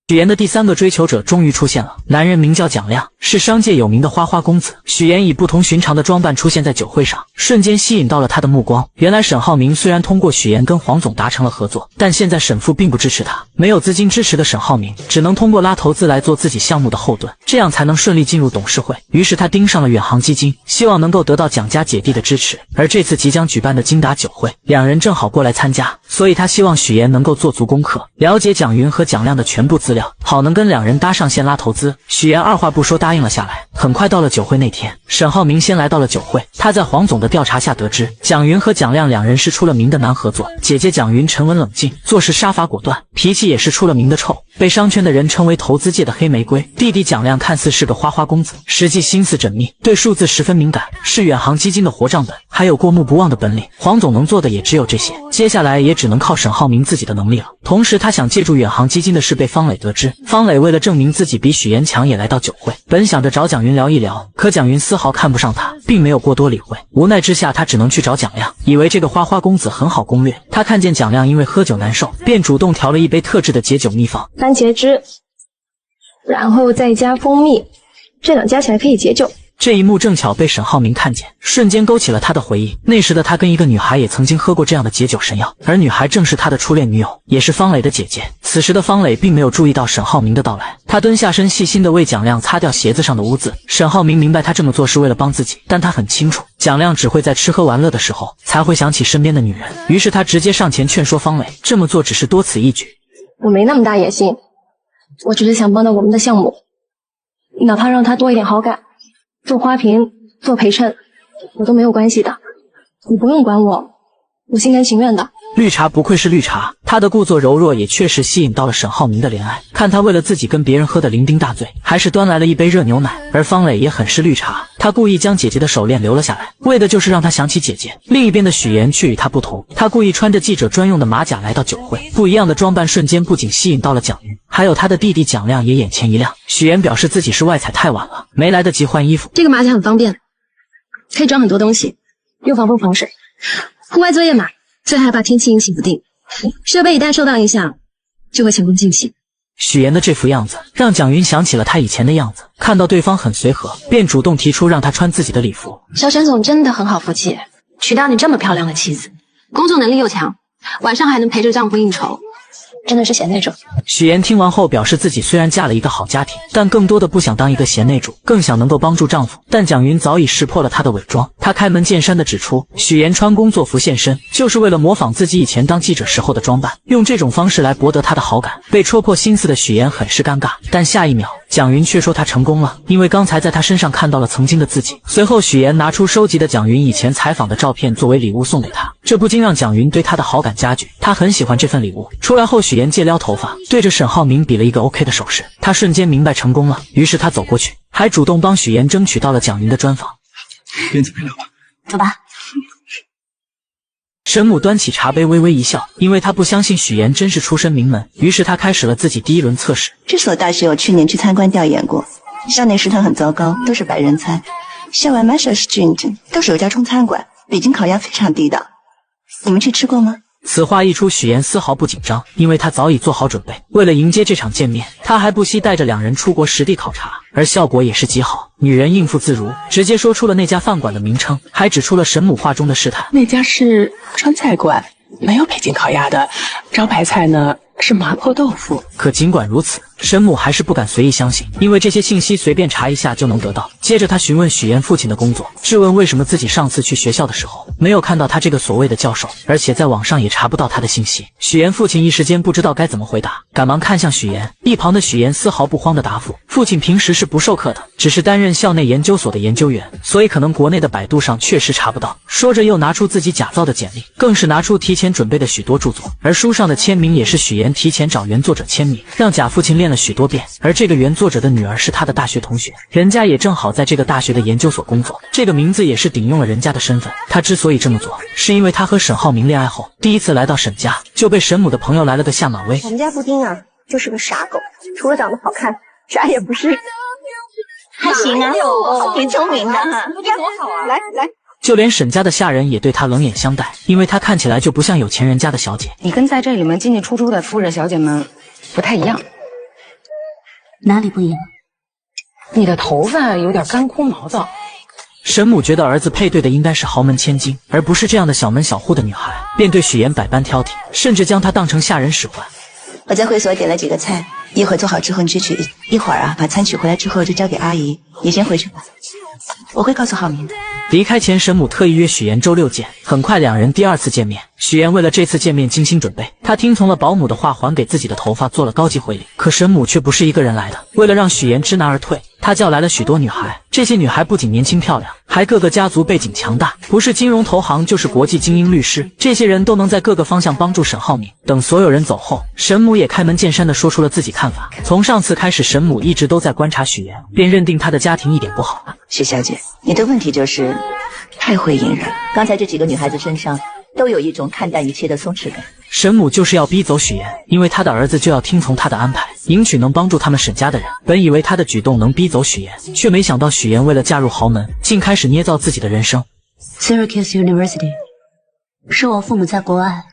Speaker 5: 许岩的第3个追求者终于出现了，男人名叫蒋亮，是商界有名的花花公子。许岩以不同寻常的装扮出现在酒会上，瞬间吸引到了他的目光。原来沈浩明虽然通过许岩跟黄总达成了合作，但现在沈父并不支持他，没有资金支持的沈浩明只能通过拉投资来做自己项目的后盾，这样才能顺利进入董事会。于是他盯上了远航基金，希望能够得到蒋家姐弟的支持。而这次即将举办的金达酒会，两人正好过来参加，所以他希望许岩能够做足功课，了解蒋云和蒋亮的全部资料，好能跟两人搭上线拉投资。许岩二话不说答应了下来。很快到了酒会那天，沈浩明先来到了酒会，他在黄总的调查下得知，蒋云和蒋亮两人是出了名的难合作。姐姐蒋云沉稳冷静，做事杀伐果断，脾气也是出了名的臭，被商圈的人称为投资界的黑玫瑰。弟弟蒋亮看似是个花花公子，实际心思缜密，对数字十分敏感，是远航基金的活账本，还有过目不忘的本领。黄总能做的也只有这些，接下来也只能靠沈浩明自己的能力了。同时他想借助远航基金的事被方磊得知，方磊为了证明自己比许岩强，也来到酒会，本想着找蒋云聊一聊，可蒋云丝毫看不上他，并没有过多理会。无奈之下，他只能去找蒋亮，以为这个花花公子很好攻略。他看见蒋亮因为喝酒难受，便主动调了一杯特制的解酒秘方，
Speaker 1: 番茄汁，然后再加蜂蜜，这两加起来可以解酒。
Speaker 5: 这一幕正巧被沈浩明看见，瞬间勾起了他的回忆。那时的他跟一个女孩也曾经喝过这样的解酒神药，而女孩正是他的初恋女友，也是方磊的姐姐。此时的方磊并没有注意到沈浩明的到来，他蹲下身细心地为蒋亮擦掉鞋子上的污渍。沈浩明明白他这么做是为了帮自己，但他很清楚蒋亮只会在吃喝玩乐的时候才会想起身边的女人，于是他直接上前劝说方磊，这么做只是多此一举。
Speaker 1: 我没那么大野心，我只是想帮到我们的项目，哪怕让他多一点好感，做花瓶做陪衬我都没有关系的，你不用管我，我心甘情愿的。
Speaker 5: 绿茶不愧是绿茶，她的故作柔弱也确实吸引到了沈浩明的怜爱。看他为了自己跟别人喝得酩酊大醉，还是端来了一杯热牛奶。而方磊也很是绿茶，他故意将姐姐的手链留了下来，为的就是让她想起姐姐。另一边的许妍却与他不同，他故意穿着记者专用的马甲来到酒会，不一样的装扮瞬间不仅吸引到了蒋云，还有他的弟弟蒋亮也眼前一亮。许妍表示自己是外采太晚了，没来得及换衣服。
Speaker 10: 这个马甲很方便，可以装很多东西，又防风防水。户外作业嘛，最害怕天气阴晴不定，设备一旦受到影响，就会前功尽弃。
Speaker 5: 许妍的这副样子让蒋云想起了他以前的样子，看到对方很随和，便主动提出让他穿自己的礼服。
Speaker 10: 小沈总真的很好福气，娶到你这么漂亮的妻子，工作能力又强，晚上还能陪着丈夫应酬，真的是贤内助。
Speaker 5: 许妍听完后表示自己虽然嫁了一个好家庭，但更多的不想当一个贤内助，更想能够帮助丈夫。但蒋云早已识破了她的伪装，她开门见山地指出，许妍穿工作服现身，就是为了模仿自己以前当记者时候的装扮，用这种方式来博得她的好感。被戳破心思的许妍很是尴尬，但下一秒蒋云却说她成功了，因为刚才在她身上看到了曾经的自己。随后许妍拿出收集的蒋云以前采访的照片作为礼物送给她，这不禁让蒋云对她的好感加剧，她很喜欢这份礼物。出来后许妍借撩头发，对着沈浩明比了一个 OK 的手势，她瞬间明白成功了，于是她走过去，还主动帮许妍争取到了蒋云的专访。
Speaker 11: 边走边聊吧，
Speaker 3: 走吧。
Speaker 5: 沈母端起茶杯微微一笑，因为她不相信许妍真是出身名门，于是她开始了自己第一轮测试。
Speaker 12: 这所大学我去年去参观调研过，校内食堂很糟糕，都是白人餐。校外 Marshall Street 都是有家中餐馆，北京烤鸭非常地道。你们去吃过吗？
Speaker 5: 此话一出，许妍丝毫不紧张，因为她早已做好准备。为了迎接这场见面，她还不惜带着两人出国实地考察，而效果也是极好。女人应付自如，直接说出了那家饭馆的名称，还指出了沈母话中的试探。
Speaker 13: 那家是川菜馆，没有北京烤鸭的，招牌菜呢是麻婆豆腐。
Speaker 5: 可尽管如此，沈母还是不敢随意相信，因为这些信息随便查一下就能得到。接着他询问许妍父亲的工作，质问为什么自己上次去学校的时候没有看到他这个所谓的教授，而且在网上也查不到他的信息。许妍父亲一时间不知道该怎么回答，赶忙看向许妍。一旁的许妍丝毫不慌的答复，父亲平时是不授课的，只是担任校内研究所的研究员，所以可能国内的百度上确实查不到。说着又拿出自己假造的简历，更是拿出提前准备的许多著作，而书上的签名也是许妍提前找原作者签名，让假父亲练了许多遍。而这个原作者的女儿是他的大学同学，人家也正好在这个大学的研究所工作，这个名字也是顶用了人家的身份。他之所以这么做，是因为他和沈浩明恋爱后，第一次来到沈家就被沈母的朋友来了个下马威。
Speaker 7: 我们家布丁啊，就是个傻狗，除了长得好看，啥也不是。
Speaker 14: 还行啊，挺聪明的哈。
Speaker 7: 来，
Speaker 5: 就连沈家的下人也对他冷眼相待，因为他看起来就不像有钱人家的小姐。
Speaker 10: 你跟在这里面进进出出的夫人小姐们不太一样。
Speaker 3: 哪里不一样？
Speaker 10: 你的头发有点干枯毛躁。
Speaker 5: 沈母觉得儿子配对的应该是豪门千金，而不是这样的小门小户的女孩，便对许妍百般挑剔，甚至将她当成下人使唤。
Speaker 12: 我在会所点了几个菜，一会儿做好之后你去取，一会儿啊把餐取回来之后就交给阿姨。你先回去吧，我会告诉浩明的。
Speaker 5: 离开前，沈母特意约许妍周六见。很快两人第二次见面，许妍为了这次见面精心准备，她听从了保姆的话，还给自己的头发做了高级回礼。可沈母却不是一个人来的，为了让许妍知难而退，她叫来了许多女孩。这些女孩不仅年轻漂亮，还各个家族背景强大，不是金融投行就是国际精英律师，这些人都能在各个方向帮助沈浩明。等所有人走后，沈母也开门见山地说出了自己看法。从上次开始，沈母一直都在观察许妍，便认定她的家庭一点不好。
Speaker 12: 许小姐，你的问题就是太会隐忍。刚才这几个女孩子身上都有一种看淡一切的松弛感。
Speaker 5: 沈母就是要逼走许妍，因为她的儿子就要听从她的安排，迎娶能帮助他们沈家的人。本以为她的举动能逼走许妍，却没想到许妍为了嫁入豪门，竟开始捏造自己的人生。
Speaker 3: Syracuse University 是我父母在国外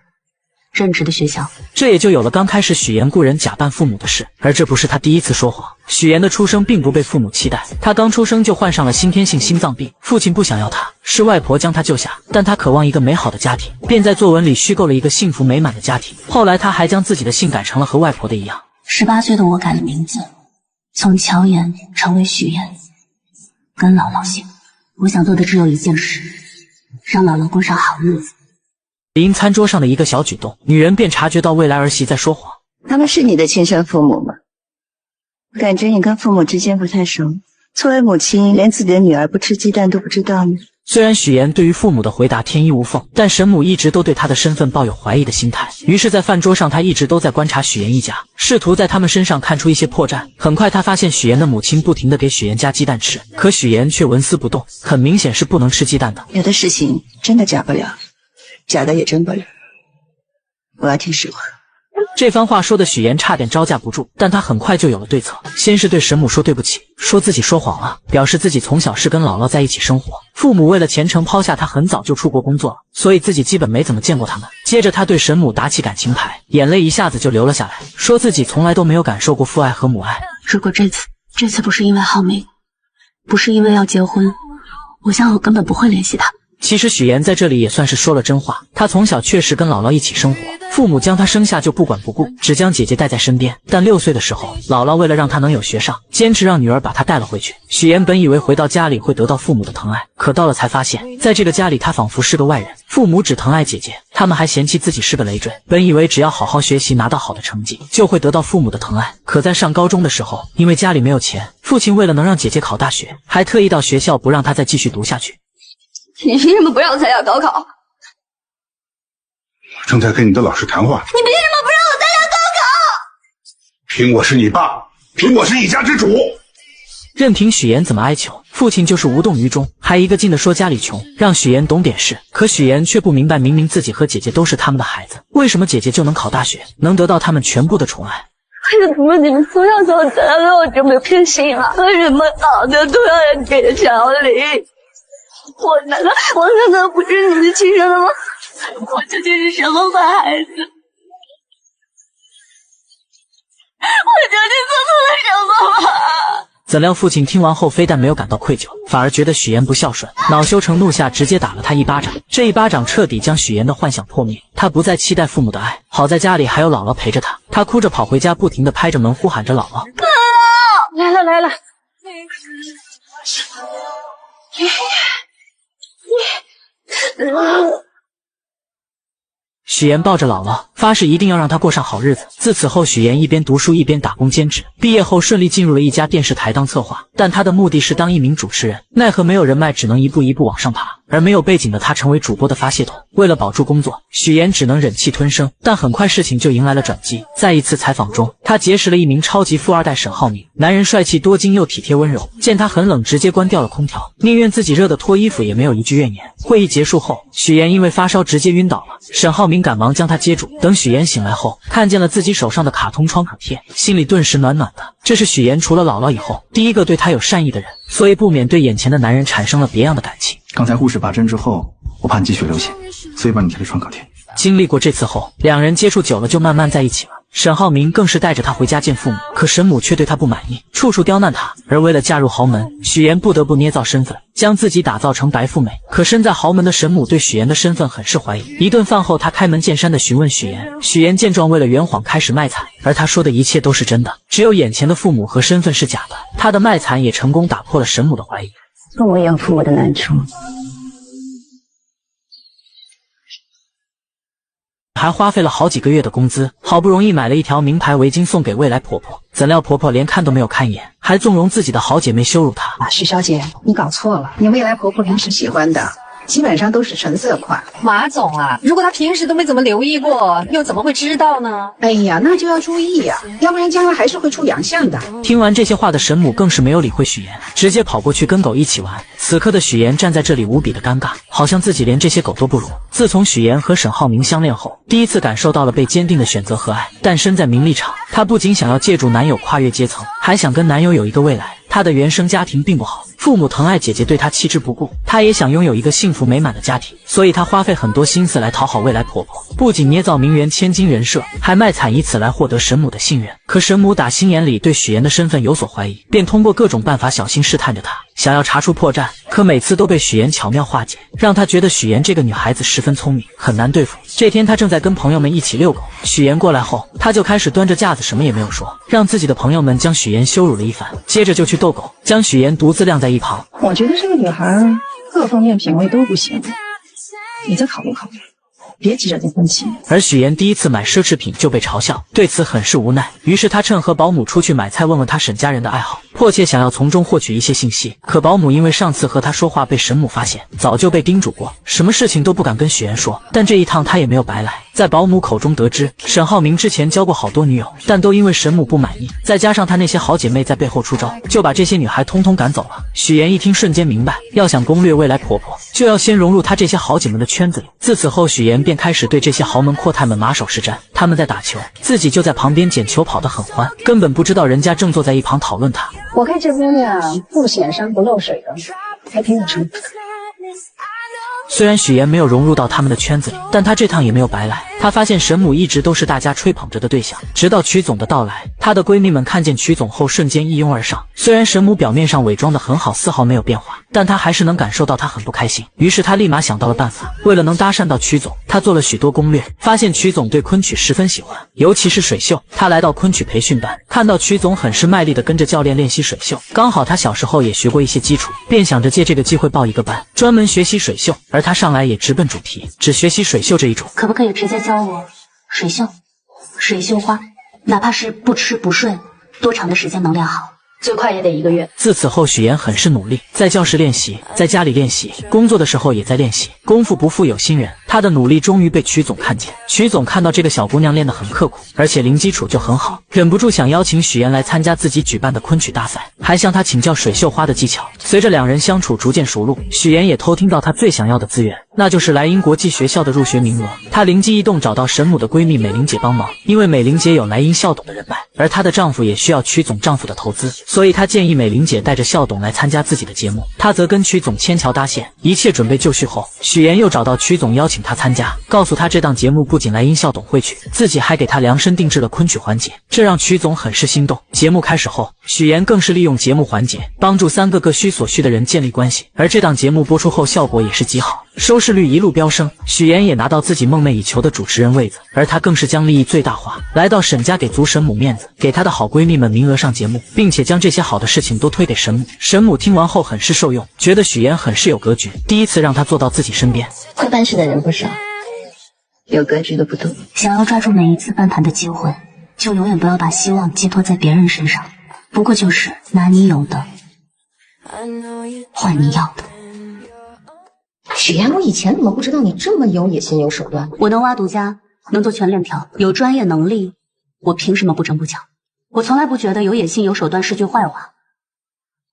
Speaker 3: 任职的学校。
Speaker 5: 这也就有了刚开始许妍雇人假扮父母的事，而这不是他第一次说谎。许妍的出生并不被父母期待，他刚出生就患上了先天性心脏病，父亲不想要他，是外婆将他救下，但他渴望一个美好的家庭，便在作文里虚构了一个幸福美满的家庭。后来他还将自己的姓改成了和外婆的一样。
Speaker 3: 18岁的我改了名字，从乔妍成为许妍，跟姥姥姓。我想做的只有一件事，让姥姥过上好日子。
Speaker 5: 因餐桌上的一个小举动，女人便察觉到未来儿媳在说谎。
Speaker 12: 他们是你的亲生父母吗？感觉你跟父母之间不太熟，作为母亲连自己的女儿不吃鸡蛋都不知道呢。
Speaker 5: 虽然许妍对于父母的回答天衣无缝，但沈母一直都对她的身份抱有怀疑的心态。于是在饭桌上，她一直都在观察许妍一家，试图在他们身上看出一些破绽。很快她发现许妍的母亲不停地给许妍加鸡蛋吃，可许妍却纹丝不动，很明显是不能吃鸡蛋的。
Speaker 12: 有的事情真的假不了，假的也真不了。我要听实话。
Speaker 5: 这番话说的许妍差点招架不住，但她很快就有了对策。先是对沈母说对不起，说自己说谎了，表示自己从小是跟姥姥在一起生活，父母为了前程抛下她很早就出国工作了，所以自己基本没怎么见过他们。接着她对沈母打起感情牌，眼泪一下子就流了下来，说自己从来都没有感受过父爱和母爱。
Speaker 3: 如果这次不是因为浩明，不是因为要结婚，我想我根本不会联系他。
Speaker 5: 其实许妍在这里也算是说了真话，她从小确实跟姥姥一起生活，父母将她生下就不管不顾，只将姐姐带在身边。但6岁的时候，姥姥为了让她能有学上，坚持让女儿把她带了回去。许妍本以为回到家里会得到父母的疼爱，可到了才发现，在这个家里她仿佛是个外人，父母只疼爱姐姐，他们还嫌弃自己是个累赘。本以为只要好好学习拿到好的成绩，就会得到父母的疼爱，可在上高中的时候，因为家里没有钱，父亲为了能让姐姐考大学，还特意到学校不让她再继续读下去。
Speaker 10: 你凭什么不让我参加高考？
Speaker 8: 我正在跟你的老师谈话。
Speaker 10: 你凭什么不让我参加高考？
Speaker 8: 凭我是你爸，凭我是一家之主。
Speaker 5: 任凭许妍怎么哀求，父亲就是无动于衷，还一个劲地说家里穷，让许妍懂点事。可许妍却不明白，明明自己和姐姐都是他们的孩子，为什么姐姐就能考大学，能得到他们全部的宠爱？
Speaker 10: 为什么你们从小到大对我这么偏心啊？为什么好的都要给乔林？我难道不是你们亲生的吗？我究竟是什么坏孩子？我究竟做错了什么吗？
Speaker 5: 怎料父亲听完后，非但没有感到愧疚，反而觉得许妍不孝顺，恼羞成怒下直接打了他一巴掌。这一巴掌彻底将许妍的幻想破灭，他不再期待父母的爱。好在家里还有姥姥陪着他，他哭着跑回家，不停地拍着门呼喊着姥姥。
Speaker 10: 来了。
Speaker 5: 许妍抱着姥姥，发誓一定要让她过上好日子。自此后，许妍一边读书一边打工兼职，毕业后顺利进入了一家电视台当策划，但她的目的是当一名主持人，奈何没有人脉，只能一步一步往上爬。而没有背景的她成为主播的发泄筒，为了保住工作，许妍只能忍气吞声。但很快事情就迎来了转机，在一次采访中，她结识了一名超级富二代沈浩明，男人帅气多金又体贴温柔，见他很冷，直接关掉了空调，宁愿自己热得脱衣服也没有一句怨言。会议结束后，许妍因为发烧直接晕倒了，沈浩明赶忙将她接住。等许妍醒来后，看见了自己手上的卡通创可贴，心里顿时暖暖的。这是许妍除了姥姥以后第一个对她有善意的人，所以不免对眼前的男人产生了别样的感情。
Speaker 2: 刚才护士拔针之后，我怕你积血流血，所以帮你贴了创可贴。
Speaker 5: 经历过这次后，两人接触久了就慢慢在一起了。沈浩明更是带着她回家见父母，可沈母却对她不满意，处处刁难她。而为了嫁入豪门，许妍不得不捏造身份，将自己打造成白富美。可身在豪门的沈母对许妍的身份很是怀疑。一顿饭后，她开门见山地询问许妍，许妍见状为了圆谎开始卖惨，而她说的一切都是真的，只有眼前的父母和身份是假的。她的卖惨也成功打破了沈母的怀疑。
Speaker 12: 跟我养父母的难处。
Speaker 5: 还花费了好几个月的工资，好不容易买了一条名牌围巾送给未来婆婆，怎料婆婆连看都没有看一眼，还纵容自己的好姐妹羞辱她。
Speaker 15: 许小姐，你搞错了，你未来婆婆平时喜欢的基本上都是纯色款。
Speaker 10: 马总啊，如果他平时都没怎么留意过，又怎么会知道呢？
Speaker 15: 哎呀，那就要注意呀，要不然将来还是会出洋相的。
Speaker 5: 听完这些话的沈母更是没有理会许妍，直接跑过去跟狗一起玩。此刻的许妍站在这里无比的尴尬，好像自己连这些狗都不如。自从许妍和沈浩明相恋后，第一次感受到了被坚定的选择和爱。但身在名利场，她不仅想要借助男友跨越阶层，还想跟男友有一个未来。她的原生家庭并不好，父母疼爱姐姐，对她弃之不顾，她也想拥有一个幸福美满的家庭，所以她花费很多心思来讨好未来婆婆，不仅捏造名媛千金人设，还卖惨以此来获得神母的信任。可神母打心眼里对许妍的身份有所怀疑，便通过各种办法小心试探着她，想要查出破绽，可每次都被许妍巧妙化解，让她觉得许妍这个女孩子十分聪明，很难对付。这天她正在跟朋友们一起遛狗，许妍过来后，她就开始端着架子什么也没有说，让自己的朋友们将许妍羞辱了一番，接着就去逗狗，将许妍独自晾在一旁。
Speaker 15: 我觉得这个女孩各方面品味都不行，你再考虑考虑，别急着结婚期。
Speaker 5: 而许妍第一次买奢侈品就被嘲笑，对此很是无奈，于是她趁和保姆出去买菜，问问她沈家人的爱好，迫切想要从中获取一些信息。可保姆因为上次和她说话被沈母发现，早就被叮嘱过，什么事情都不敢跟许妍说。但这一趟她也没有白来，在保姆口中得知，沈浩明之前交过好多女友，但都因为沈母不满意，再加上他那些好姐妹在背后出招，就把这些女孩通通赶走了。许妍一听瞬间明白，要想攻略未来婆婆，就要先融入她这些好姐们的圈子里。自此后，许妍便开始对这些豪门阔太们马首是瞻，他们在打球，自己就在旁边捡球跑得很欢，根本不知道人家正坐在一旁讨论她。
Speaker 15: 我看这姑娘不显山不漏水的，还挺有成绩。
Speaker 5: 虽然许妍没有融入到他们的圈子里，但她这趟也没有白来。她发现沈母一直都是大家吹捧着的对象，直到曲总的到来，她的闺蜜们看见曲总后瞬间一拥而上。虽然沈母表面上伪装得很好，丝毫没有变化，但她还是能感受到她很不开心。于是她立马想到了办法，为了能搭讪到曲总，她做了许多攻略，发现曲总对昆曲十分喜欢，尤其是水袖。她来到昆曲培训班，看到曲总很是卖力地跟着教练练习水袖，刚好她小时候也学过一些基础，便想着借这个机会报一个班，专门学习水袖。而她上来也直奔主题，只学习水袖这一种。
Speaker 3: 可不可以直接教我水袖、水袖花，哪怕是不吃不睡，多长的时间能练好？最快也得1个月。
Speaker 5: 自此后，许妍很是努力，在教室练习，在家里练习，工作的时候也在练习。功夫不负有心人，她的努力终于被曲总看见。曲总看到这个小姑娘练得很刻苦，而且零基础就很好，忍不住想邀请许妍来参加自己举办的昆曲大赛，还向她请教水袖花的技巧。随着两人相处逐渐熟络，许妍也偷听到她最想要的资源，那就是莱茵国际学校的入学名额。她灵机一动，找到沈母的闺蜜美玲姐帮忙，因为美玲姐有莱茵校董的人脉，而她的丈夫也需要曲总丈夫的投资，所以她建议美玲姐带着校董来参加自己的节目，她则跟曲总牵桥搭线。一切准备就绪后，许妍又找到曲总邀请她参加，告诉她这档节目不仅莱茵校董会去，自己还给她量身定制了昆曲环节，这让曲总很是心动。节目开始后，许妍更是利用节目环节帮助3个各需所需的人建立关系，而这档节目播出后效果也是极好，收视率一路飙升，许妍也拿到自己梦寐以求的主持人位子，而她更是将利益最大化，来到沈家给足沈母面子，给她的好闺蜜们名额上节目，并且将这些好的事情都推给沈母。沈母听完后很是受用，觉得许妍很是有格局，第一次让她坐到自己身边。
Speaker 6: 会办事的人不少，有格局的不多。
Speaker 3: 想要抓住每一次翻盘的机会，就永远不要把希望寄托在别人身上，不过就是拿你有的换你要的。
Speaker 7: 许妍，我以前怎么不知道你这么有野心有手段？
Speaker 3: 我能挖独家，能做全链条，有专业能力，我凭什么不争不抢？我从来不觉得有野心有手段是句坏话，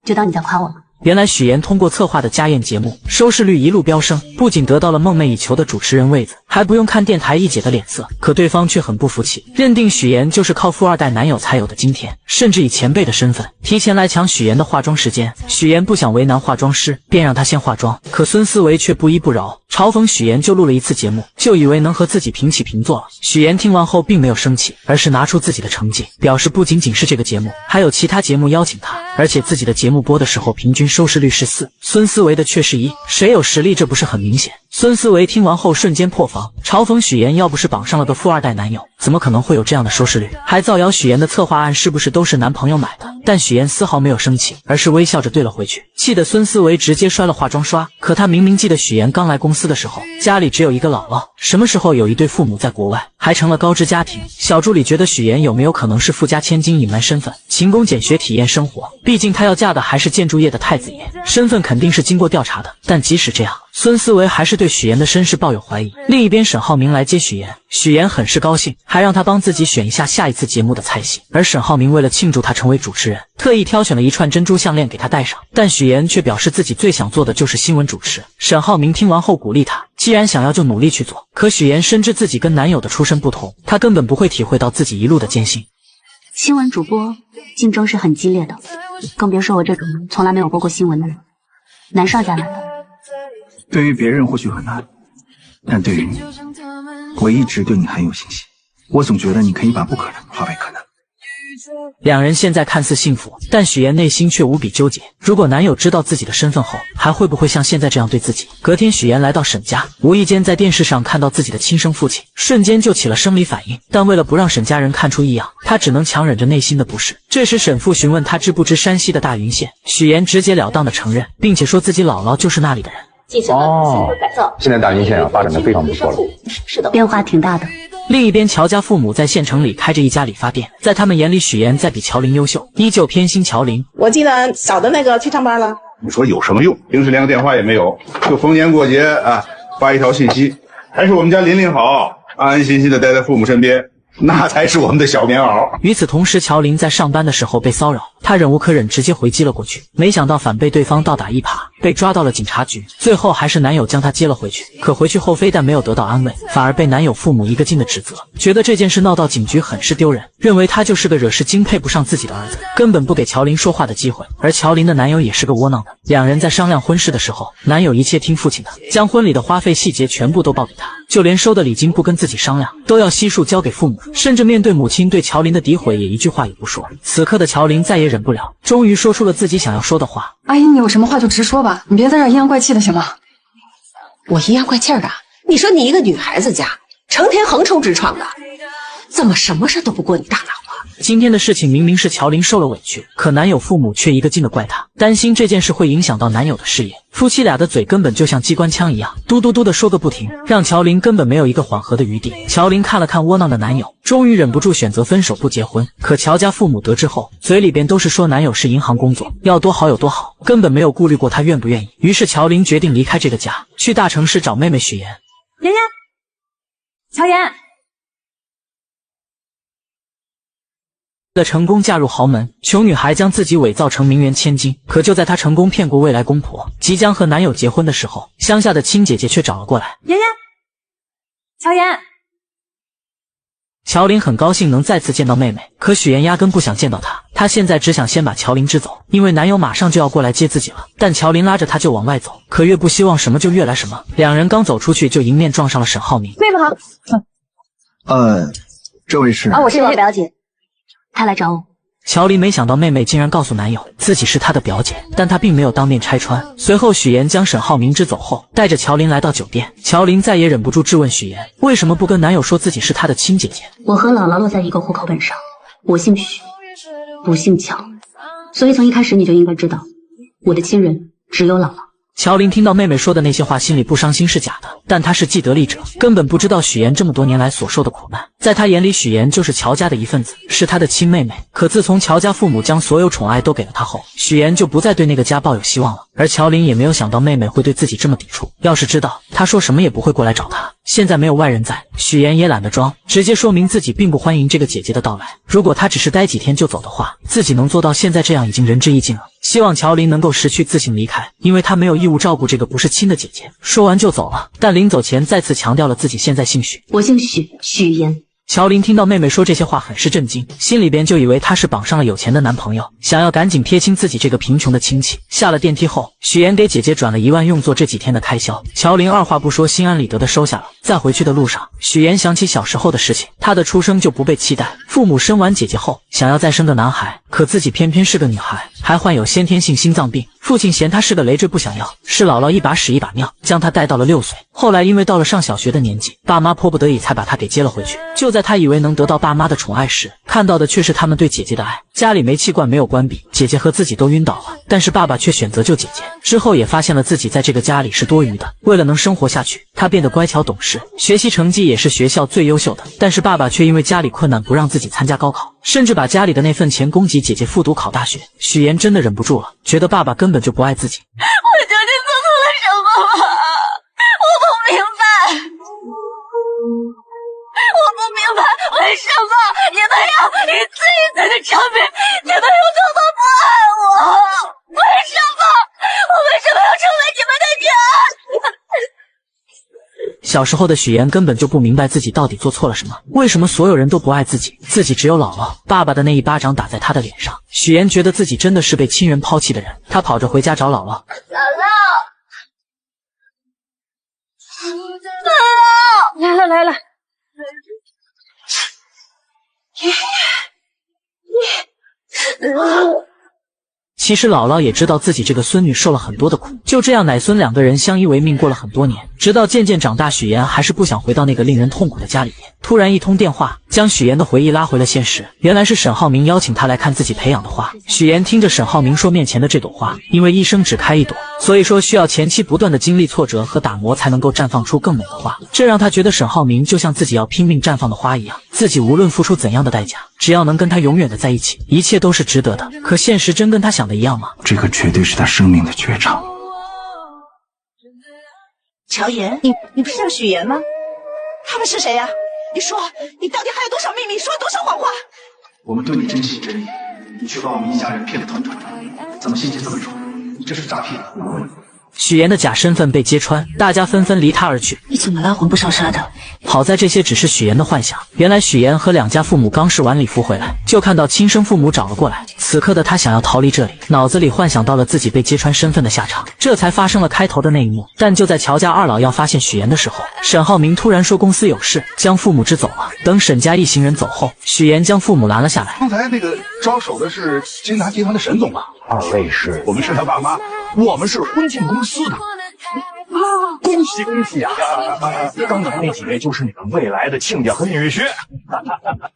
Speaker 3: 就当你在夸我了。
Speaker 5: 原来许妍通过策划的家宴节目，收视率一路飙升，不仅得到了梦寐以求的主持人位子，还不用看电台一姐的脸色。可对方却很不服气，认定许妍就是靠富二代男友才有的今天，甚至以前辈的身份提前来抢许妍的化妆时间。许妍不想为难化妆师，便让她先化妆，可孙思维却不依不饶，嘲讽许妍就录了一次节目，就以为能和自己平起平坐了。许妍听完后并没有生气，而是拿出自己的成绩，表示不仅仅是这个节目，还有其他节目邀请她，而且自己的节目播的时候平均收视率是4，孙思维的却是1，谁有实力这不是很明显？孙思维听完后瞬间破防，嘲讽许妍要不是绑上了个富二代男友，怎么可能会有这样的收视率？还造谣许妍的策划案是不是都是男朋友买的？但许妍丝毫没有生气，而是微笑着对了回去，气得孙思维直接摔了化妆刷。可他明明记得许妍刚来公司的时候，家里只有一个姥姥，什么时候有一对父母在国外，还成了高知家庭。小助理觉得许妍有没有可能是富家千金隐瞒身份，勤工俭学体验生活，毕竟她要嫁的还是建筑业的太子爷，身份肯定是经过调查的。但即使这样，孙思维还是对许妍的身世抱有怀疑。另一边沈浩明来接许妍，许妍很是高兴，还让他帮自己选一下下一次节目的菜系。而沈浩明为了庆祝他成为主持人，特意挑选了一串珍珠项链给他戴上，但许妍却表示自己最想做的就是新闻主持。沈浩明听完后鼓励他，既然想要就努力去做。可许妍深知自己跟男友的出身不同，她根本不会体会到自己一路的艰辛。
Speaker 3: 新闻主播竞争是很激烈的，更别说我这种从来没有播过新闻的人。南少家来了。
Speaker 11: 对于别人或许很难，但对于你，我一直对你很有信心。我总觉得你可以把不可能化为可能。
Speaker 5: 两人现在看似幸福，但许妍内心却无比纠结。如果男友知道自己的身份后，还会不会像现在这样对自己？隔天，许妍来到沈家，无意间在电视上看到自己的亲生父亲，瞬间就起了生理反应。但为了不让沈家人看出异样，她只能强忍着内心的不适。这时，沈父询问她知不知山西的大云县，许妍直截了当的承认，并且说自己姥姥就是那里的人。
Speaker 2: 现在大云县发展的非常不错了，
Speaker 3: 是的，变化挺大的。
Speaker 5: 另一边，乔家父母在县城里开着一家理发店，在他们眼里，许妍在比乔琳优秀，依旧偏心乔琳。
Speaker 16: 我记得小的那个去上班了，
Speaker 8: 你说有什么用？平时连个电话也没有，就逢年过节啊发一条信息，还是我们家琳琳好，安安心心的待在父母身边，那才是我们的小棉袄。
Speaker 5: 与此同时，乔琳在上班的时候被骚扰，她忍无可忍，直接回击了过去，没想到反被对方倒打一耙，被抓到了警察局。最后还是男友将她接了回去，可回去后非但没有得到安慰，反而被男友父母一个劲的指责，觉得这件事闹到警局很是丢人，认为他就是个惹事精配不上自己的儿子，根本不给乔琳说话的机会。而乔琳的男友也是个窝囊的，两人在商量婚事的时候，男友一切听父亲的，将婚礼的花费细节全部都报给他，就连收的礼金不跟自己商量，都要悉数交给父母，甚至面对母亲对乔琳的诋毁也一句话也不说。此刻的乔琳再也忍不了，终于说出了自己想要说的话。
Speaker 17: 阿姨，你有什么话就直说吧，你别在这儿阴阳怪气的行吗？
Speaker 18: 我阴阳怪气的？你说你一个女孩子家，成天横冲直撞的，怎么什么事都不过你大脑啊？
Speaker 5: 今天的事情明明是乔琳受了委屈，可男友父母却一个劲的怪她，担心这件事会影响到男友的事业。夫妻俩的嘴根本就像机关枪一样，嘟嘟嘟的说个不停，让乔琳根本没有一个缓和的余地。乔琳看了看窝囊的男友，终于忍不住选择分手不结婚。可乔家父母得知后，嘴里边都是说男友是银行工作，要多好有多好，根本没有顾虑过他愿不愿意。于是乔琳决定离开这个家，去大城市找妹妹许妍。
Speaker 17: 妍妍，乔妍。
Speaker 5: 为了成功嫁入豪门，穷女孩将自己伪造成名媛千金。可就在她成功骗过未来公婆，即将和男友结婚的时候，乡下的亲姐姐却找了过来。
Speaker 17: 妍妍，乔妍。
Speaker 5: 乔琳很高兴能再次见到妹妹，可许妍压根不想见到她。她现在只想先把乔琳支走，因为男友马上就要过来接自己了。但乔琳拉着她就往外走，可越不希望什么就越来什么。两人刚走出去，就迎面撞上了沈浩明。
Speaker 17: 妹妹好。
Speaker 11: 这位是？
Speaker 3: 我是你的表姐。他来找我。
Speaker 5: 乔琳没想到妹妹竟然告诉男友自己是她的表姐，但她并没有当面拆穿。随后许妍将沈浩明支走后，带着乔琳来到酒店。乔琳再也忍不住质问许妍，为什么不跟男友说自己是她的亲姐姐？
Speaker 3: 我和姥姥落在一个户口本上，我姓许，不姓乔，所以从一开始你就应该知道，我的亲人只有姥姥。
Speaker 5: 乔琳听到妹妹说的那些话，心里不伤心是假的，但她是既得利者，根本不知道许妍这么多年来所受的苦难。在她眼里，许妍就是乔家的一份子，是她的亲妹妹。可自从乔家父母将所有宠爱都给了她后，许妍就不再对那个家抱有希望了。而乔琳也没有想到妹妹会对自己这么抵触，要是知道，她说什么也不会过来找她。现在没有外人在，许妍也懒得装，直接说明自己并不欢迎这个姐姐的到来。如果她只是待几天就走的话，自己能做到现在这样已经仁至义尽了。希望乔琳能够识趣自行离开，因为她没有义务照顾这个不是亲的姐姐。说完就走了，但临走前再次强调了自己现在姓许。
Speaker 3: 我姓许，许妍。
Speaker 5: 乔琳听到妹妹说这些话很是震惊，心里边就以为她是绑上了有钱的男朋友，想要赶紧撇清自己这个贫穷的亲戚。下了电梯后，许妍给姐姐转了1万用作这几天的开销，乔琳二话不说心安理得的收下了。在回去的路上，许妍想起小时候的事情，她的出生就不被期待，父母生完姐姐后想要再生个男孩，可自己偏偏是个女孩，还患有先天性心脏病，父亲嫌她是个累赘不想要，是姥姥一把屎一把尿将她带到了6岁。后来因为到了上小学的年纪，爸妈迫不得已才把她给接了回去。就在她以为能得到爸妈的宠爱时，看到的却是他们对姐姐的爱。家里煤气罐没有关闭，姐姐和自己都晕倒了，但是爸爸却选择救姐姐。之后也发现了自己在这个家里是多余的，为了能生活下去，他变得乖巧懂事，学习成绩也是学校最优秀的。但是爸爸却因为家里困难不让自己参加高考，甚至把家里的那份钱供给姐姐复读考大学。许妍真的忍不住了，觉得爸爸根本就不爱自己。
Speaker 10: 我究竟做错了什么吗？我不明白，我不明白为什么你们要一次一次的证明你们有多么不爱我？为什么？我为什么要成为你们的女儿？
Speaker 5: 小时候的许妍根本就不明白自己到底做错了什么，为什么所有人都不爱自己，自己只有姥姥。爸爸的那一巴掌打在她的脸上，许妍觉得自己真的是被亲人抛弃的人。她跑着回家找姥姥。
Speaker 17: 姥姥，来了。
Speaker 5: 其实姥姥也知道自己这个孙女受了很多的苦，就这样奶孙两个人相依为命过了很多年，直到渐渐长大，许妍还是不想回到那个令人痛苦的家里面。突然一通电话将许妍的回忆拉回了现实，原来是沈浩明邀请她来看自己培养的花。许妍听着沈浩明说，面前的这朵花因为一生只开一朵，所以说需要前期不断的经历挫折和打磨才能够绽放出更美的花，这让她觉得沈浩明就像自己要拼命绽放的花一样，自己无论付出怎样的代价，只要能跟他永远的在一起，一切都是值得的。可现实真跟他想的一样吗？
Speaker 2: 这个绝对是他生命的绝唱。
Speaker 12: 乔妍，你不是叫许妍吗？他们是谁呀？你说，你到底还有多少秘密？说了多少谎话？
Speaker 2: 我们对你真心真意，你却把我们一家人骗得团团转，怎么心机这么重？你这是诈骗！
Speaker 5: 许妍的假身份被揭穿，大家纷纷离她而去。
Speaker 3: 你怎么了？魂不守舍的。
Speaker 5: 好在这些只是许妍的幻想，原来许妍和两家父母刚试完礼服回来，就看到亲生父母找了过来。此刻的她想要逃离这里，脑子里幻想到了自己被揭穿身份的下场，这才发生了开头的那一幕。但就在乔家二老要发现许妍的时候，沈浩明突然说公司有事，将父母支走了。等沈家一行人走后，许妍将父母拦了下来。
Speaker 8: 刚才那个招手的是金达集团的沈总吧？
Speaker 4: 二位是？
Speaker 8: 我们是他爸妈，我们是婚庆公司的。
Speaker 4: 恭喜恭喜啊！刚才那几位就是你们未来的亲家和女婿。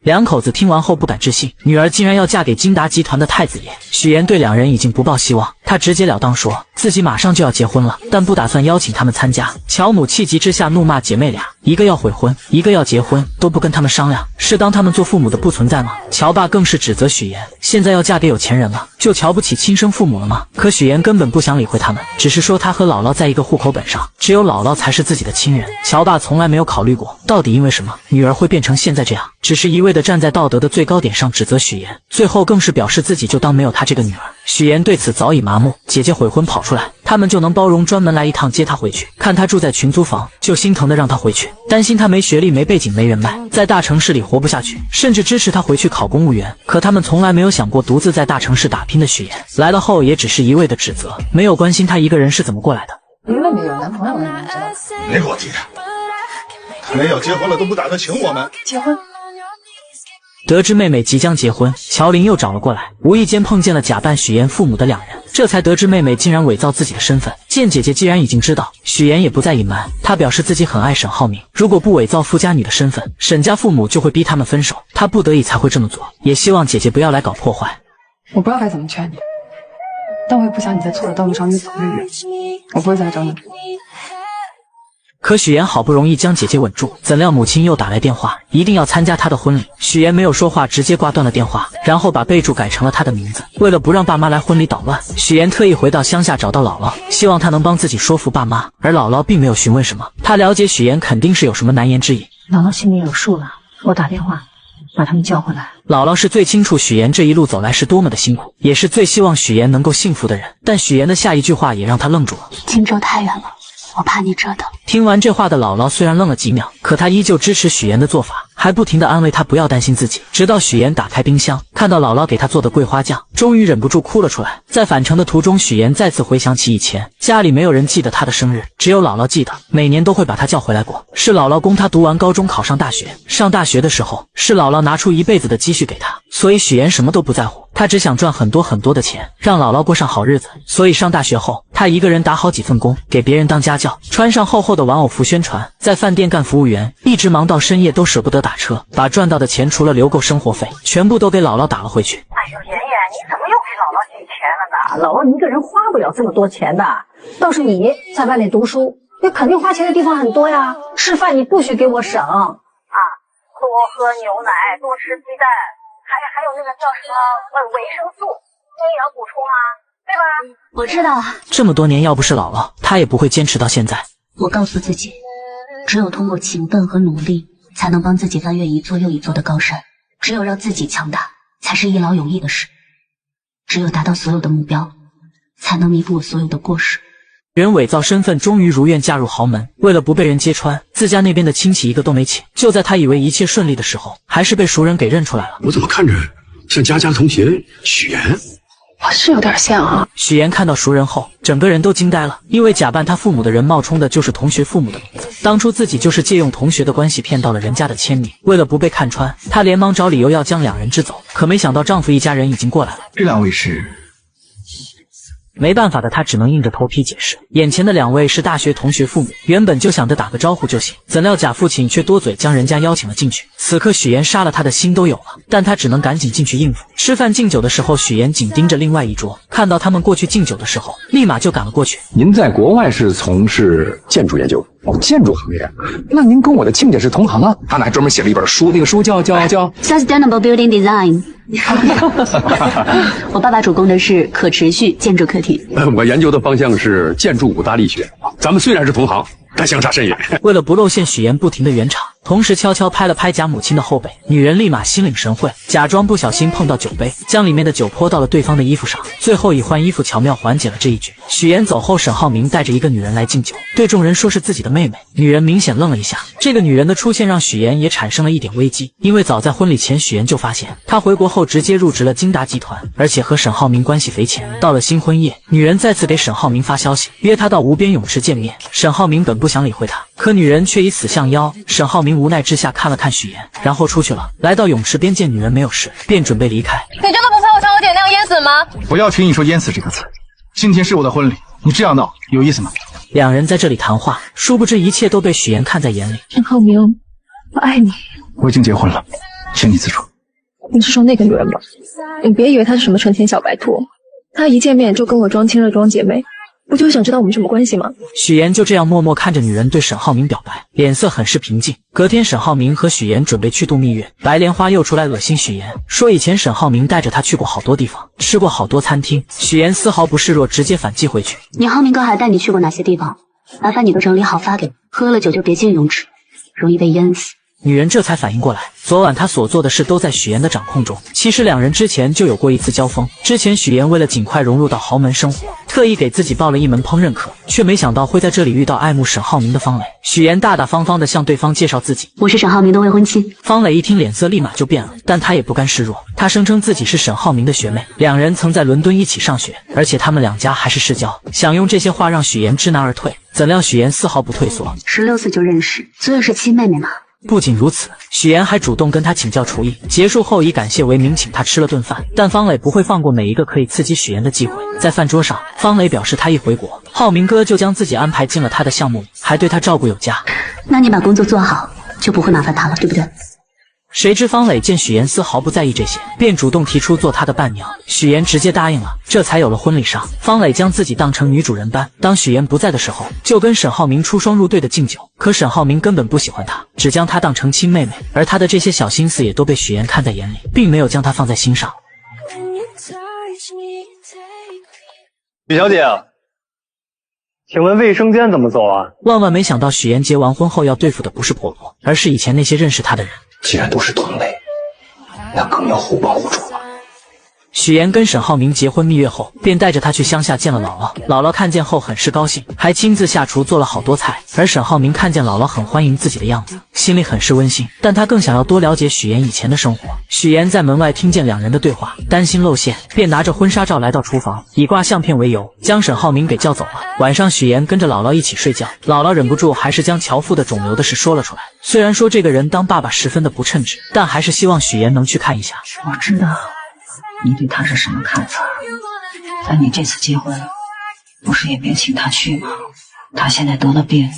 Speaker 5: 两口子听完后不敢置信，女儿竟然要嫁给金达集团的太子爷。许妍对两人已经不抱希望，她直截了当说自己马上就要结婚了，但不打算邀请他们参加。乔母气急之下怒骂姐妹俩，一个要悔婚，一个要结婚，都不跟他们商量，是当他们做父母的不存在吗？乔爸更是指责许妍现在要嫁给有钱人了，就瞧不起亲生父母了吗？可许妍根本不想理会他们，只是说她和姥姥在一个户口本上，只有姥姥才是自己的亲人。乔爸从来没有考虑过到底因为什么女儿会变成现在这样，只是一味的站在道德的最高点上指责许妍，最后更是表示自己就当没有她这个女儿。许妍对此早已麻木，姐姐悔婚跑出来，他们就能包容专门来一趟接她回去，看她住在群租房就心疼的让她回去，担心她没学历没背景没人脉，在大城市里活不下去，甚至支持她回去考公务员。可他们从来没有想过独自在大城市打拼的许妍来了后也只是一味的指责，没有关心她一个人是怎么过来的。
Speaker 15: 你妹妹有男朋友了，你们知道？
Speaker 8: 没给我提，他连要结婚了都不打算请我们。
Speaker 15: 结婚？
Speaker 5: 得知妹妹即将结婚，乔林又找了过来，无意间碰见了假扮许妍父母的两人，这才得知妹妹竟然伪造自己的身份。见姐姐既然已经知道，许妍也不再隐瞒，她表示自己很爱沈浩明，如果不伪造富家女的身份，沈家父母就会逼他们分手，她不得已才会这么做，也希望姐姐不要来搞破坏。
Speaker 17: 我不知道该怎么劝你，但我也不想你在错的道路上越走越远，我不会再来找你。
Speaker 5: 可许妍好不容易将姐姐稳住，怎料母亲又打来电话，一定要参加她的婚礼。许妍没有说话，直接挂断了电话，然后把备注改成了她的名字。为了不让爸妈来婚礼捣乱，许妍特意回到乡下找到姥姥，希望她能帮自己说服爸妈。而姥姥并没有询问什么，她了解许妍肯定是有什么难言之隐。
Speaker 15: 姥姥心里有数了，我打电话把他们叫回来。
Speaker 5: 姥姥是最清楚许妍这一路走来是多么的辛苦，也是最希望许妍能够幸福的人。但许妍的下一句话也让她愣住了：
Speaker 3: 荆州太远了，我怕你折腾。
Speaker 5: 听完这话的姥姥虽然愣了几秒，可她依旧支持许妍的做法，还不停地安慰她不要担心自己。直到许妍打开冰箱，看到姥姥给她做的桂花酱，终于忍不住哭了出来。在返程的途中，许妍再次回想起以前家里没有人记得她的生日，只有姥姥记得，每年都会把她叫回来过。是姥姥供她读完高中考上大学，上大学的时候是姥姥拿出一辈子的积蓄给她，所以许妍什么都不在乎，她只想赚很多很多的钱，让姥姥过上好日子。所以上大学后，她一个人打好几份工，给别人当家教，穿上厚厚的玩偶服宣传，在饭店干服务员，一直忙到深夜都舍不得打车，把赚到的钱除了留够生活费，全部都给姥姥打了回去。
Speaker 9: 哎呦，妍妍，你怎么又给姥姥给钱了呢？
Speaker 19: 姥姥一个人花不了这么多钱的，倒是你在外面读书，你肯定花钱的地方很多呀。吃饭你不许给我省啊，
Speaker 9: 多喝牛奶，多吃鸡蛋，还有那个叫什么维生素，营养补充啊，对吧？
Speaker 3: 我知道啊。
Speaker 5: 这么多年要不是姥姥，她也不会坚持到现在。
Speaker 3: 我告诉自己，只有通过勤奋和努力，才能帮自己翻越一座又一座的高山。只有让自己强大，才是一劳永逸的事。只有达到所有的目标，才能弥补我所有的过失。
Speaker 5: 人伪造身份，终于如愿嫁入豪门。为了不被人揭穿，自家那边的亲戚一个都没请。就在他以为一切顺利的时候，还是被熟人给认出来了。
Speaker 20: 我怎么看着像佳佳同学许妍？
Speaker 17: 我是有点像啊。
Speaker 5: 许妍看到熟人后，整个人都惊呆了，因为假扮他父母的人冒充的就是同学父母的名字。当初自己就是借用同学的关系骗到了人家的签名。为了不被看穿，她连忙找理由要将两人支走，可没想到丈夫一家人已经过来了。
Speaker 20: 这两位是？
Speaker 5: 没办法的她只能硬着头皮解释，眼前的两位是大学同学父母，原本就想着打个招呼就行，怎料假父亲却多嘴将人家邀请了进去。此刻许妍杀了他的心都有了，但她只能赶紧进去应付。吃饭敬酒的时候，许妍紧盯着另外一桌，看到他们过去敬酒的时候，立马就赶了过去。
Speaker 2: 您在国外是从事建筑研究？哦，建筑行业，那您跟我的亲家是同行啊？他还专门写了一本书，那个书叫
Speaker 3: Sustainable Building Design。我爸爸主攻的是可持续建筑课题。
Speaker 20: 我研究的方向是建筑五大力学。咱们虽然是同行，但相差甚远。
Speaker 5: 为了不露馅，许妍不停的圆场，同时悄悄拍了拍假母亲的后背。女人立马心领神会，假装不小心碰到酒杯，将里面的酒泼到了对方的衣服上，最后以换衣服巧妙缓解了这一局。许妍走后，沈浩明带着一个女人来敬酒，对众人说是自己的妹妹。女人明显愣了一下，这个女人的出现让许妍也产生了一点危机，因为早在婚礼前，许妍就发现她回国后直接入职了金达集团，而且和沈浩明关系匪浅。到了新婚夜，女人再次给沈浩明发消息，约他到无边泳池见面。沈浩明本不想理会她，可女人却以死相邀。沈浩明无奈之下看了看许妍，然后出去了。来到泳池边见女人没有事，便准备离开。
Speaker 21: 你真的不怕我像我姐那样淹死吗？
Speaker 22: 不要轻易说淹死这个词。今天是我的婚礼，你这样闹有意思吗？
Speaker 5: 两人在这里谈话，殊不知一切都被许妍看在眼里。
Speaker 1: 沈浩明，我爱你。
Speaker 22: 我已经结婚了，请你自重。
Speaker 1: 你是说那个女人吧？你别以为她是什么纯情小白兔，她一见面就跟我装亲热装姐妹，不就是想知道我们什么关系吗？
Speaker 5: 许妍就这样默默看着女人对沈浩明表白，脸色很是平静。隔天，沈浩明和许妍准备去度蜜月，白莲花又出来恶心许妍，说以前沈浩明带着她去过好多地方，吃过好多餐厅。许妍丝毫不示弱，直接反击回去。
Speaker 3: 你浩明哥还带你去过哪些地方？麻烦你都整理好发给我。喝了酒就别进泳池，容易被淹死。
Speaker 5: 女人这才反应过来，昨晚她所做的事都在许妍的掌控中。其实两人之前就有过一次交锋，之前许妍为了尽快融入到豪门生活，特意给自己报了一门烹饪课，却没想到会在这里遇到爱慕沈浩明的方磊。许妍大大方方地向对方介绍自己，
Speaker 3: 我是沈浩明的未婚妻。
Speaker 5: 方磊一听脸色立马就变了，但他也不甘示弱，他声称自己是沈浩明的学妹，两人曾在伦敦一起上学，而且他们两家还是世交，想用这些话让许妍知难而退。怎料许妍丝毫不退缩
Speaker 3: ，16岁就认识，所以是亲妹妹嘛。
Speaker 5: 不仅如此，许妍还主动跟他请教厨艺，结束后以感谢为名请他吃了顿饭。但方磊不会放过每一个可以刺激许妍的机会。在饭桌上，方磊表示他一回国，浩明哥就将自己安排进了他的项目里，还对他照顾有加。
Speaker 3: 那你把工作做好，就不会麻烦他了，对不对？
Speaker 5: 谁知方磊见许妍丝毫不在意这些，便主动提出做他的伴娘。许妍直接答应了，这才有了婚礼上，方磊将自己当成女主人般。当许妍不在的时候，就跟沈浩明出双入对的敬酒。可沈浩明根本不喜欢她，只将她当成亲妹妹，而他的这些小心思也都被许妍看在眼里，并没有将她放在心上。
Speaker 23: 许小姐，请问卫生间怎么走啊？
Speaker 5: 万万没想到，许妍结完婚后要对付的不是婆婆，而是以前那些认识她的人。
Speaker 2: 既然都是同类，那更要互帮互助吧。
Speaker 5: 许妍跟沈浩明结婚蜜月后，便带着他去乡下见了姥姥。姥姥看见后很是高兴，还亲自下厨做了好多菜。而沈浩明看见姥姥很欢迎自己的样子，心里很是温馨，但他更想要多了解许妍以前的生活。许妍在门外听见两人的对话，担心露馅，便拿着婚纱照来到厨房，以挂相片为由将沈浩明给叫走了。晚上许妍跟着姥姥一起睡觉，姥姥忍不住还是将乔父的肿瘤的事说了出来。虽然说这个人当爸爸十分的不称职，但还是希望许妍能去看一下。
Speaker 15: 我知道你对他是什么看法，但你这次结婚不是也别请他去吗？他现在得了病，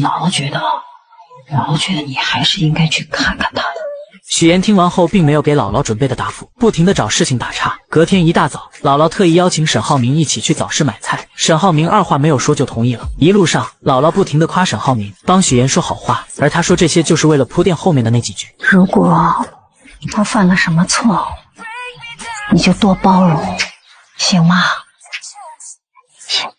Speaker 15: 姥姥觉得你还是应该去看看他的。
Speaker 5: 许妍听完后并没有给姥姥准备的答复，不停地找事情打岔。隔天一大早，姥姥特意邀请沈浩明一起去早市买菜，沈浩明二话没有说就同意了。一路上，姥姥不停地夸沈浩明，帮许妍说好话，而他说这些就是为了铺垫后面的那几句。
Speaker 15: 如果他犯了什么错，你就多包容，行吗？
Speaker 2: 行。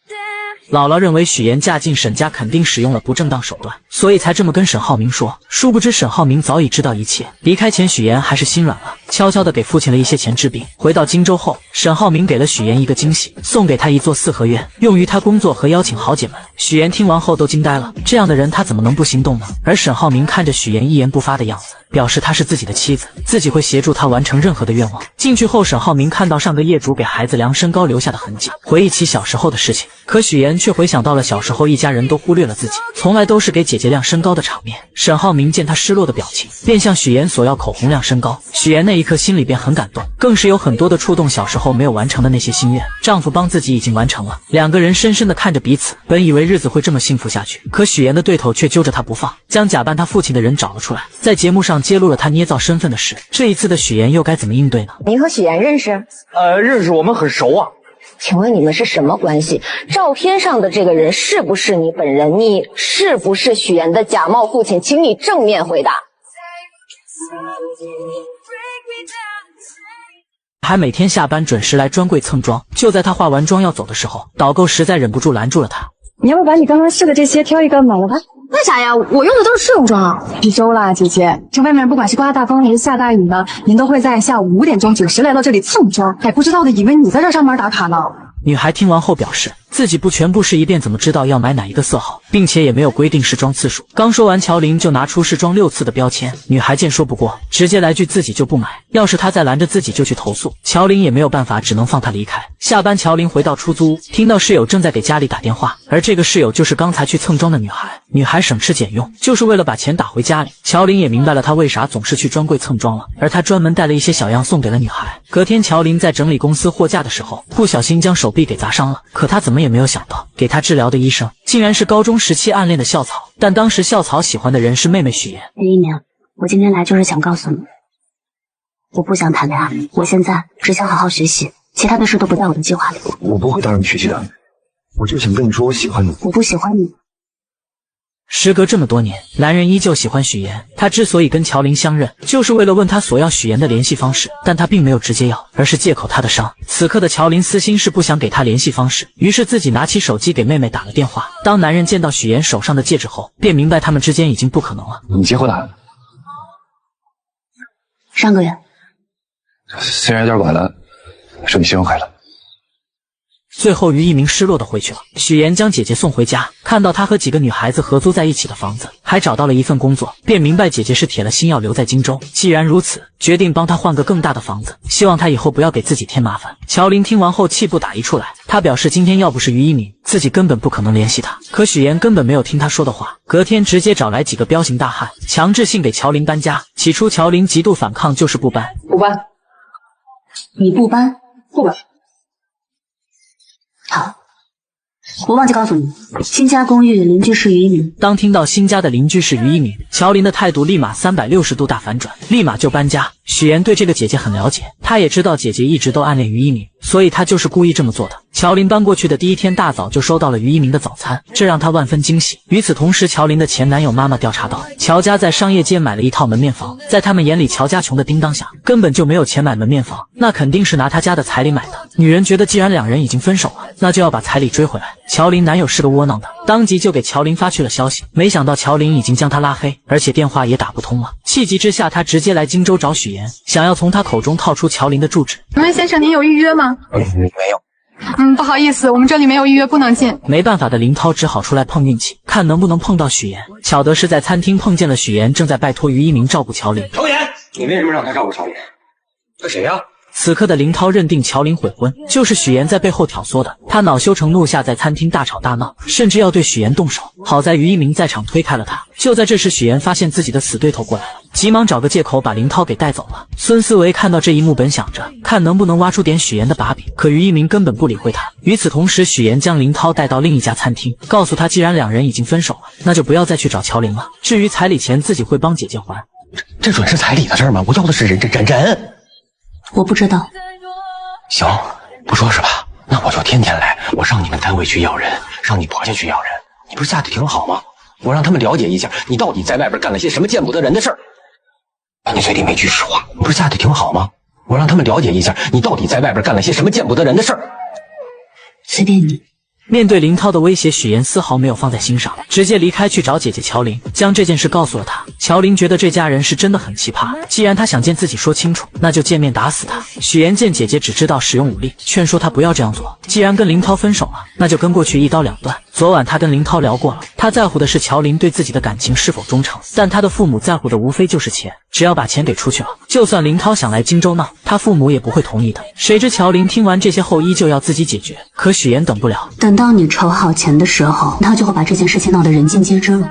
Speaker 5: 姥姥认为许岩嫁进沈家肯定使用了不正当手段，所以才这么跟沈浩明说。殊不知沈浩明早已知道一切。离开前，许岩还是心软了，悄悄地给父亲了一些钱治病。回到荆州后，沈浩明给了许岩一个惊喜，送给他一座4合院，用于他工作和邀请豪姐们。许岩听完后都惊呆了，这样的人他怎么能不心动呢？而沈浩明看着许岩一言不发的样子，表示她是自己的妻子，自己会协助他完成任何的愿望。进去后，沈浩明看到上个业主给孩子量身高留下的痕迹，回忆起小时候的事情。可许岩却回想到了小时候一家人都忽略了自己，从来都是给姐姐量身高的场面。沈浩明见他失落的表情，便向许岩索要口红量身高。许岩那一刻心里便很感动，更是有很多的触动小时候没有完成的那些心愿，丈夫帮自己已经完成了。两个人深深地看着彼此，本以为日子会这么幸福下去，可许岩的对头却揪着他不放，将假扮他父亲的人找了出来，在节目上揭露了他捏造身份的事。这一次的许岩又该怎么应对呢？
Speaker 7: 您和许岩认识？
Speaker 23: 认识，我们很熟啊。
Speaker 7: 请问你们是什么关系？照片上的这个人是不是你本人？你是不是许岩的假冒父亲？请你正面回答。
Speaker 5: 还每天下班准时来专柜蹭妆。就在他化完妆要走的时候，导购实在忍不住拦住了他。
Speaker 17: 你要不把你刚刚试的这些挑一个买了吧？
Speaker 10: 为啥呀？我用的都是试用装。
Speaker 17: 一周啦，姐姐，这外面不管是刮大风还是下大雨呢，您都会在下午5点钟准时来到这里蹭妆。还不知道的以为你在这上班打卡呢。
Speaker 5: 女孩听完后表示，自己不全部试一遍怎么知道要买哪一个色号，并且也没有规定试妆次数。刚说完，乔林就拿出试妆6次的标签。女孩见说不过，直接来句自己就不买。要是她再拦着自己就去投诉，乔林也没有办法，只能放她离开。下班，乔林回到出租屋，听到室友正在给家里打电话，而这个室友就是刚才去蹭妆的女孩。女孩省吃俭用，就是为了把钱打回家里。乔林也明白了她为啥总是去专柜蹭妆了，而她专门带了一些小样送给了女孩。隔天，乔林在整理公司货架的时候，不小心将手臂给砸伤了。可他怎么也没有想到，给他治疗的医生竟然是高中时期暗恋的校草。但当时校草喜欢的人是妹妹许妍。
Speaker 3: 林一鸣，我今天来就是想告诉你，我不想谈恋爱，我现在只想好好学习，其他的事都不在我的计划里。
Speaker 2: 我不会耽误你学习的，我就想跟你说我喜欢你。
Speaker 3: 我不喜欢你。
Speaker 5: 时隔这么多年，男人依旧喜欢许妍。他之所以跟乔林相认，就是为了问他索要许妍的联系方式，但他并没有直接要，而是借口他的伤。此刻的乔林私心是不想给他联系方式，于是自己拿起手机给妹妹打了电话。当男人见到许妍手上的戒指后，便明白他们之间已经不可能了。
Speaker 2: 你结婚了？
Speaker 3: 上个月。
Speaker 2: 虽然有点晚了，祝你新婚快乐。
Speaker 5: 最后，于一鸣失落的回去了。许妍将姐姐送回家，看到她和几个女孩子合租在一起的房子，还找到了一份工作，便明白姐姐是铁了心要留在荆州。既然如此，决定帮她换个更大的房子，希望她以后不要给自己添麻烦。乔林听完后气不打一处来，他表示今天要不是于一鸣，自己根本不可能联系他。可许妍根本没有听他说的话，隔天直接找来几个彪形大汉，强制性给乔林搬家。起初乔林极度反抗，就是不搬。
Speaker 17: 不搬。
Speaker 3: 你不搬？
Speaker 17: 不搬。
Speaker 3: 好，我忘记告诉你，新家公寓邻居是于一鸣。
Speaker 5: 当听到新家的邻居是于一鸣，乔林的态度立马360度大反转，立马就搬家。许妍对这个姐姐很了解，她也知道姐姐一直都暗恋于一鸣，所以她就是故意这么做的。乔林搬过去的第一天大早就收到了于一鸣的早餐，这让她万分惊喜。与此同时，乔林的前男友妈妈调查到，乔家在商业街买了一套门面房，在他们眼里，乔家穷得叮当响，根本就没有钱买门面房，那肯定是拿他家的彩礼买的。女人觉得既然两人已经分手了，那就要把彩礼追回来。乔林男友是个窝囊的，当即就给乔林发去了消息，没想到乔林已经将他拉黑，而且电话也打不通了。气急之下，他直接来荆州找许妍，想要从他口中套出乔林的住址。
Speaker 17: 请问先生，您有预约吗？
Speaker 2: 没有。
Speaker 17: 不好意思，我们这里没有预约，不能进。
Speaker 5: 没办法的林涛只好出来碰运气，看能不能碰到许妍。巧的是在餐厅碰见了许妍，正在拜托于一鸣照顾乔林。
Speaker 23: 乔妍，你为什么让他照顾乔林？这谁呀？
Speaker 5: 此刻的林涛认定乔林悔婚，就是许妍在背后挑唆的。他恼羞成怒下，在餐厅大吵大闹，甚至要对许妍动手。好在于一鸣在场推开了他。就在这时，许妍发现自己的死对头过来了，急忙找个借口把林涛给带走了。孙思维看到这一幕，本想着看能不能挖出点许妍的把柄，可于一鸣根本不理会他。与此同时，许妍将林涛带到另一家餐厅，告诉他既然两人已经分手了，那就不要再去找乔林了。至于彩礼钱，自己会帮姐姐还。
Speaker 11: 这准是彩礼的事吗？我要的是人。
Speaker 3: 我不知道。
Speaker 11: 行，不说是吧？那我就天天来，我上你们单位去要人，上你婆家去要人。你不是嫁得挺好吗？我让他们了解一下，你到底在外边干了些什么见不得人的事儿。你嘴里没句实话，不是嫁得挺好吗？我让他们了解一下，你到底在外边干了些什么见不得人的事儿。
Speaker 3: 随便你，
Speaker 5: 面对林涛的威胁，许妍丝毫没有放在心上，直接离开去找姐姐乔琳，将这件事告诉了她。乔琳觉得这家人是真的很奇葩，既然他想见自己说清楚，那就见面打死他。许妍见姐姐只知道使用武力，劝说她不要这样做，既然跟林涛分手了，那就跟过去一刀两断。昨晚他跟林涛聊过了，他在乎的是乔琳对自己的感情是否忠诚，但他的父母在乎的无非就是钱，只要把钱给出去了，就算林涛想来荆州闹，他父母也不会同意的。谁知乔琳听完这些后依旧要自己解决，可许妍等不了，
Speaker 3: 等到你筹好钱的时候，他就会把这件事情闹得人尽皆知了。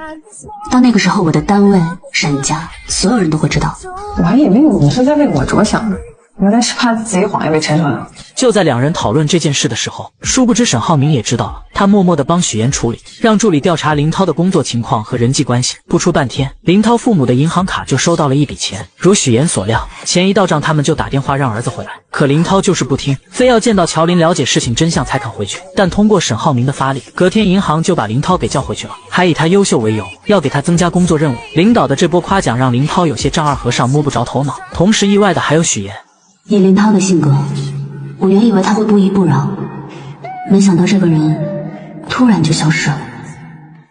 Speaker 3: 到那个时候，我的单位、沈家，所有人都会知道。
Speaker 17: 我还以为你是在为我着想呢，原来是怕自己谎言被拆穿了。
Speaker 5: 就在两人讨论这件事的时候，殊不知沈浩明也知道了，他默默地帮许妍处理，让助理调查林涛的工作情况和人际关系。不出半天，林涛父母的银行卡就收到了一笔钱，如许妍所料，钱一到账，他们就打电话让儿子回来。可林涛就是不听，非要见到乔琳了解事情真相才肯回去。但通过沈浩明的发力，隔天银行就把林涛给叫回去了，还以他优秀为由，要给他增加工作任务。领导的这波夸奖让林涛有些丈二和尚摸不着头脑，同时意外的还有许妍。
Speaker 3: 以林涛的性格，我原以为他会不依不饶，没想到这个人突然就消失了。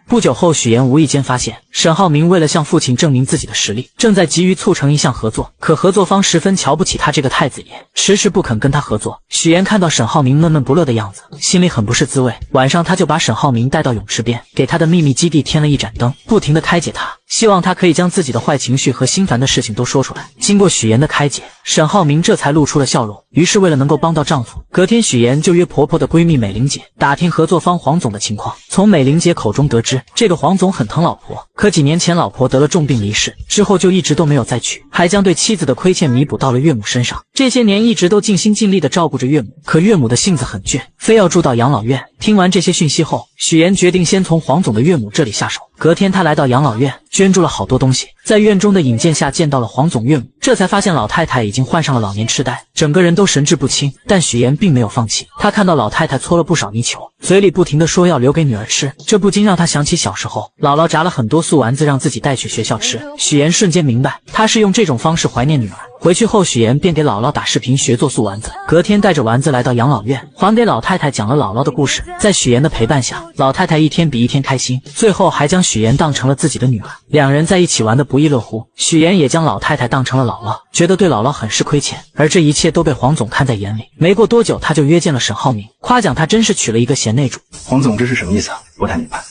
Speaker 5: 不久后，许妍无意间发现沈浩明为了向父亲证明自己的实力，正在急于促成一项合作，可合作方十分瞧不起他这个太子爷，迟迟不肯跟他合作。许妍看到沈浩明闷闷不乐的样子，心里很不是滋味。晚上，他就把沈浩明带到泳池边，给他的秘密基地添了一盏灯，不停地开解他，希望他可以将自己的坏情绪和心烦的事情都说出来。经过许妍的开解，沈浩明这才露出了笑容。于是为了能够帮到丈夫，隔天许妍就约婆婆的闺蜜美玲姐打听合作方黄总的情况。从美玲姐口中得知，这个黄总很疼老婆，可几年前老婆得了重病离世，之后就一直都没有再娶，还将对妻子的亏欠弥补到了岳母身上。这些年一直都尽心尽力地照顾着岳母，可岳母的性子很倔，非要住到养老院。听完这些讯息后，许妍决定先从黄总的岳母这里下手。隔天，她来到养老院，捐助了好多东西，在院中的引荐下见到了黄总岳母，这才发现老太太已经患上了老年痴呆，整个人都神志不清。但许妍并没有放弃，她看到老太太搓了不少泥鳅，嘴里不停地说要留给女儿吃，这不禁让她想起小时候姥姥炸了很多素丸子让自己带去学校吃。许妍瞬间明白，她是用这种方式怀念女儿。回去后，许妍便给姥姥打视频学做素丸子，隔天带着丸子来到养老院，还给老太太讲了姥姥的故事。在许妍的陪伴下，老太太一天比一天开心，最后还将许妍当成了自己的女儿，两人在一起玩得不亦乐乎。许妍也将老太太当成了姥姥，觉得对姥姥很是亏欠，而这一切都被黄总看在眼里。没过多久，他就约见了沈浩明，夸奖他真是娶了一个贤内助。
Speaker 22: 黄总，这是什么意思啊？不太明白。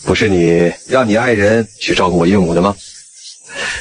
Speaker 4: 不是你让你爱人去照顾我岳母的吗？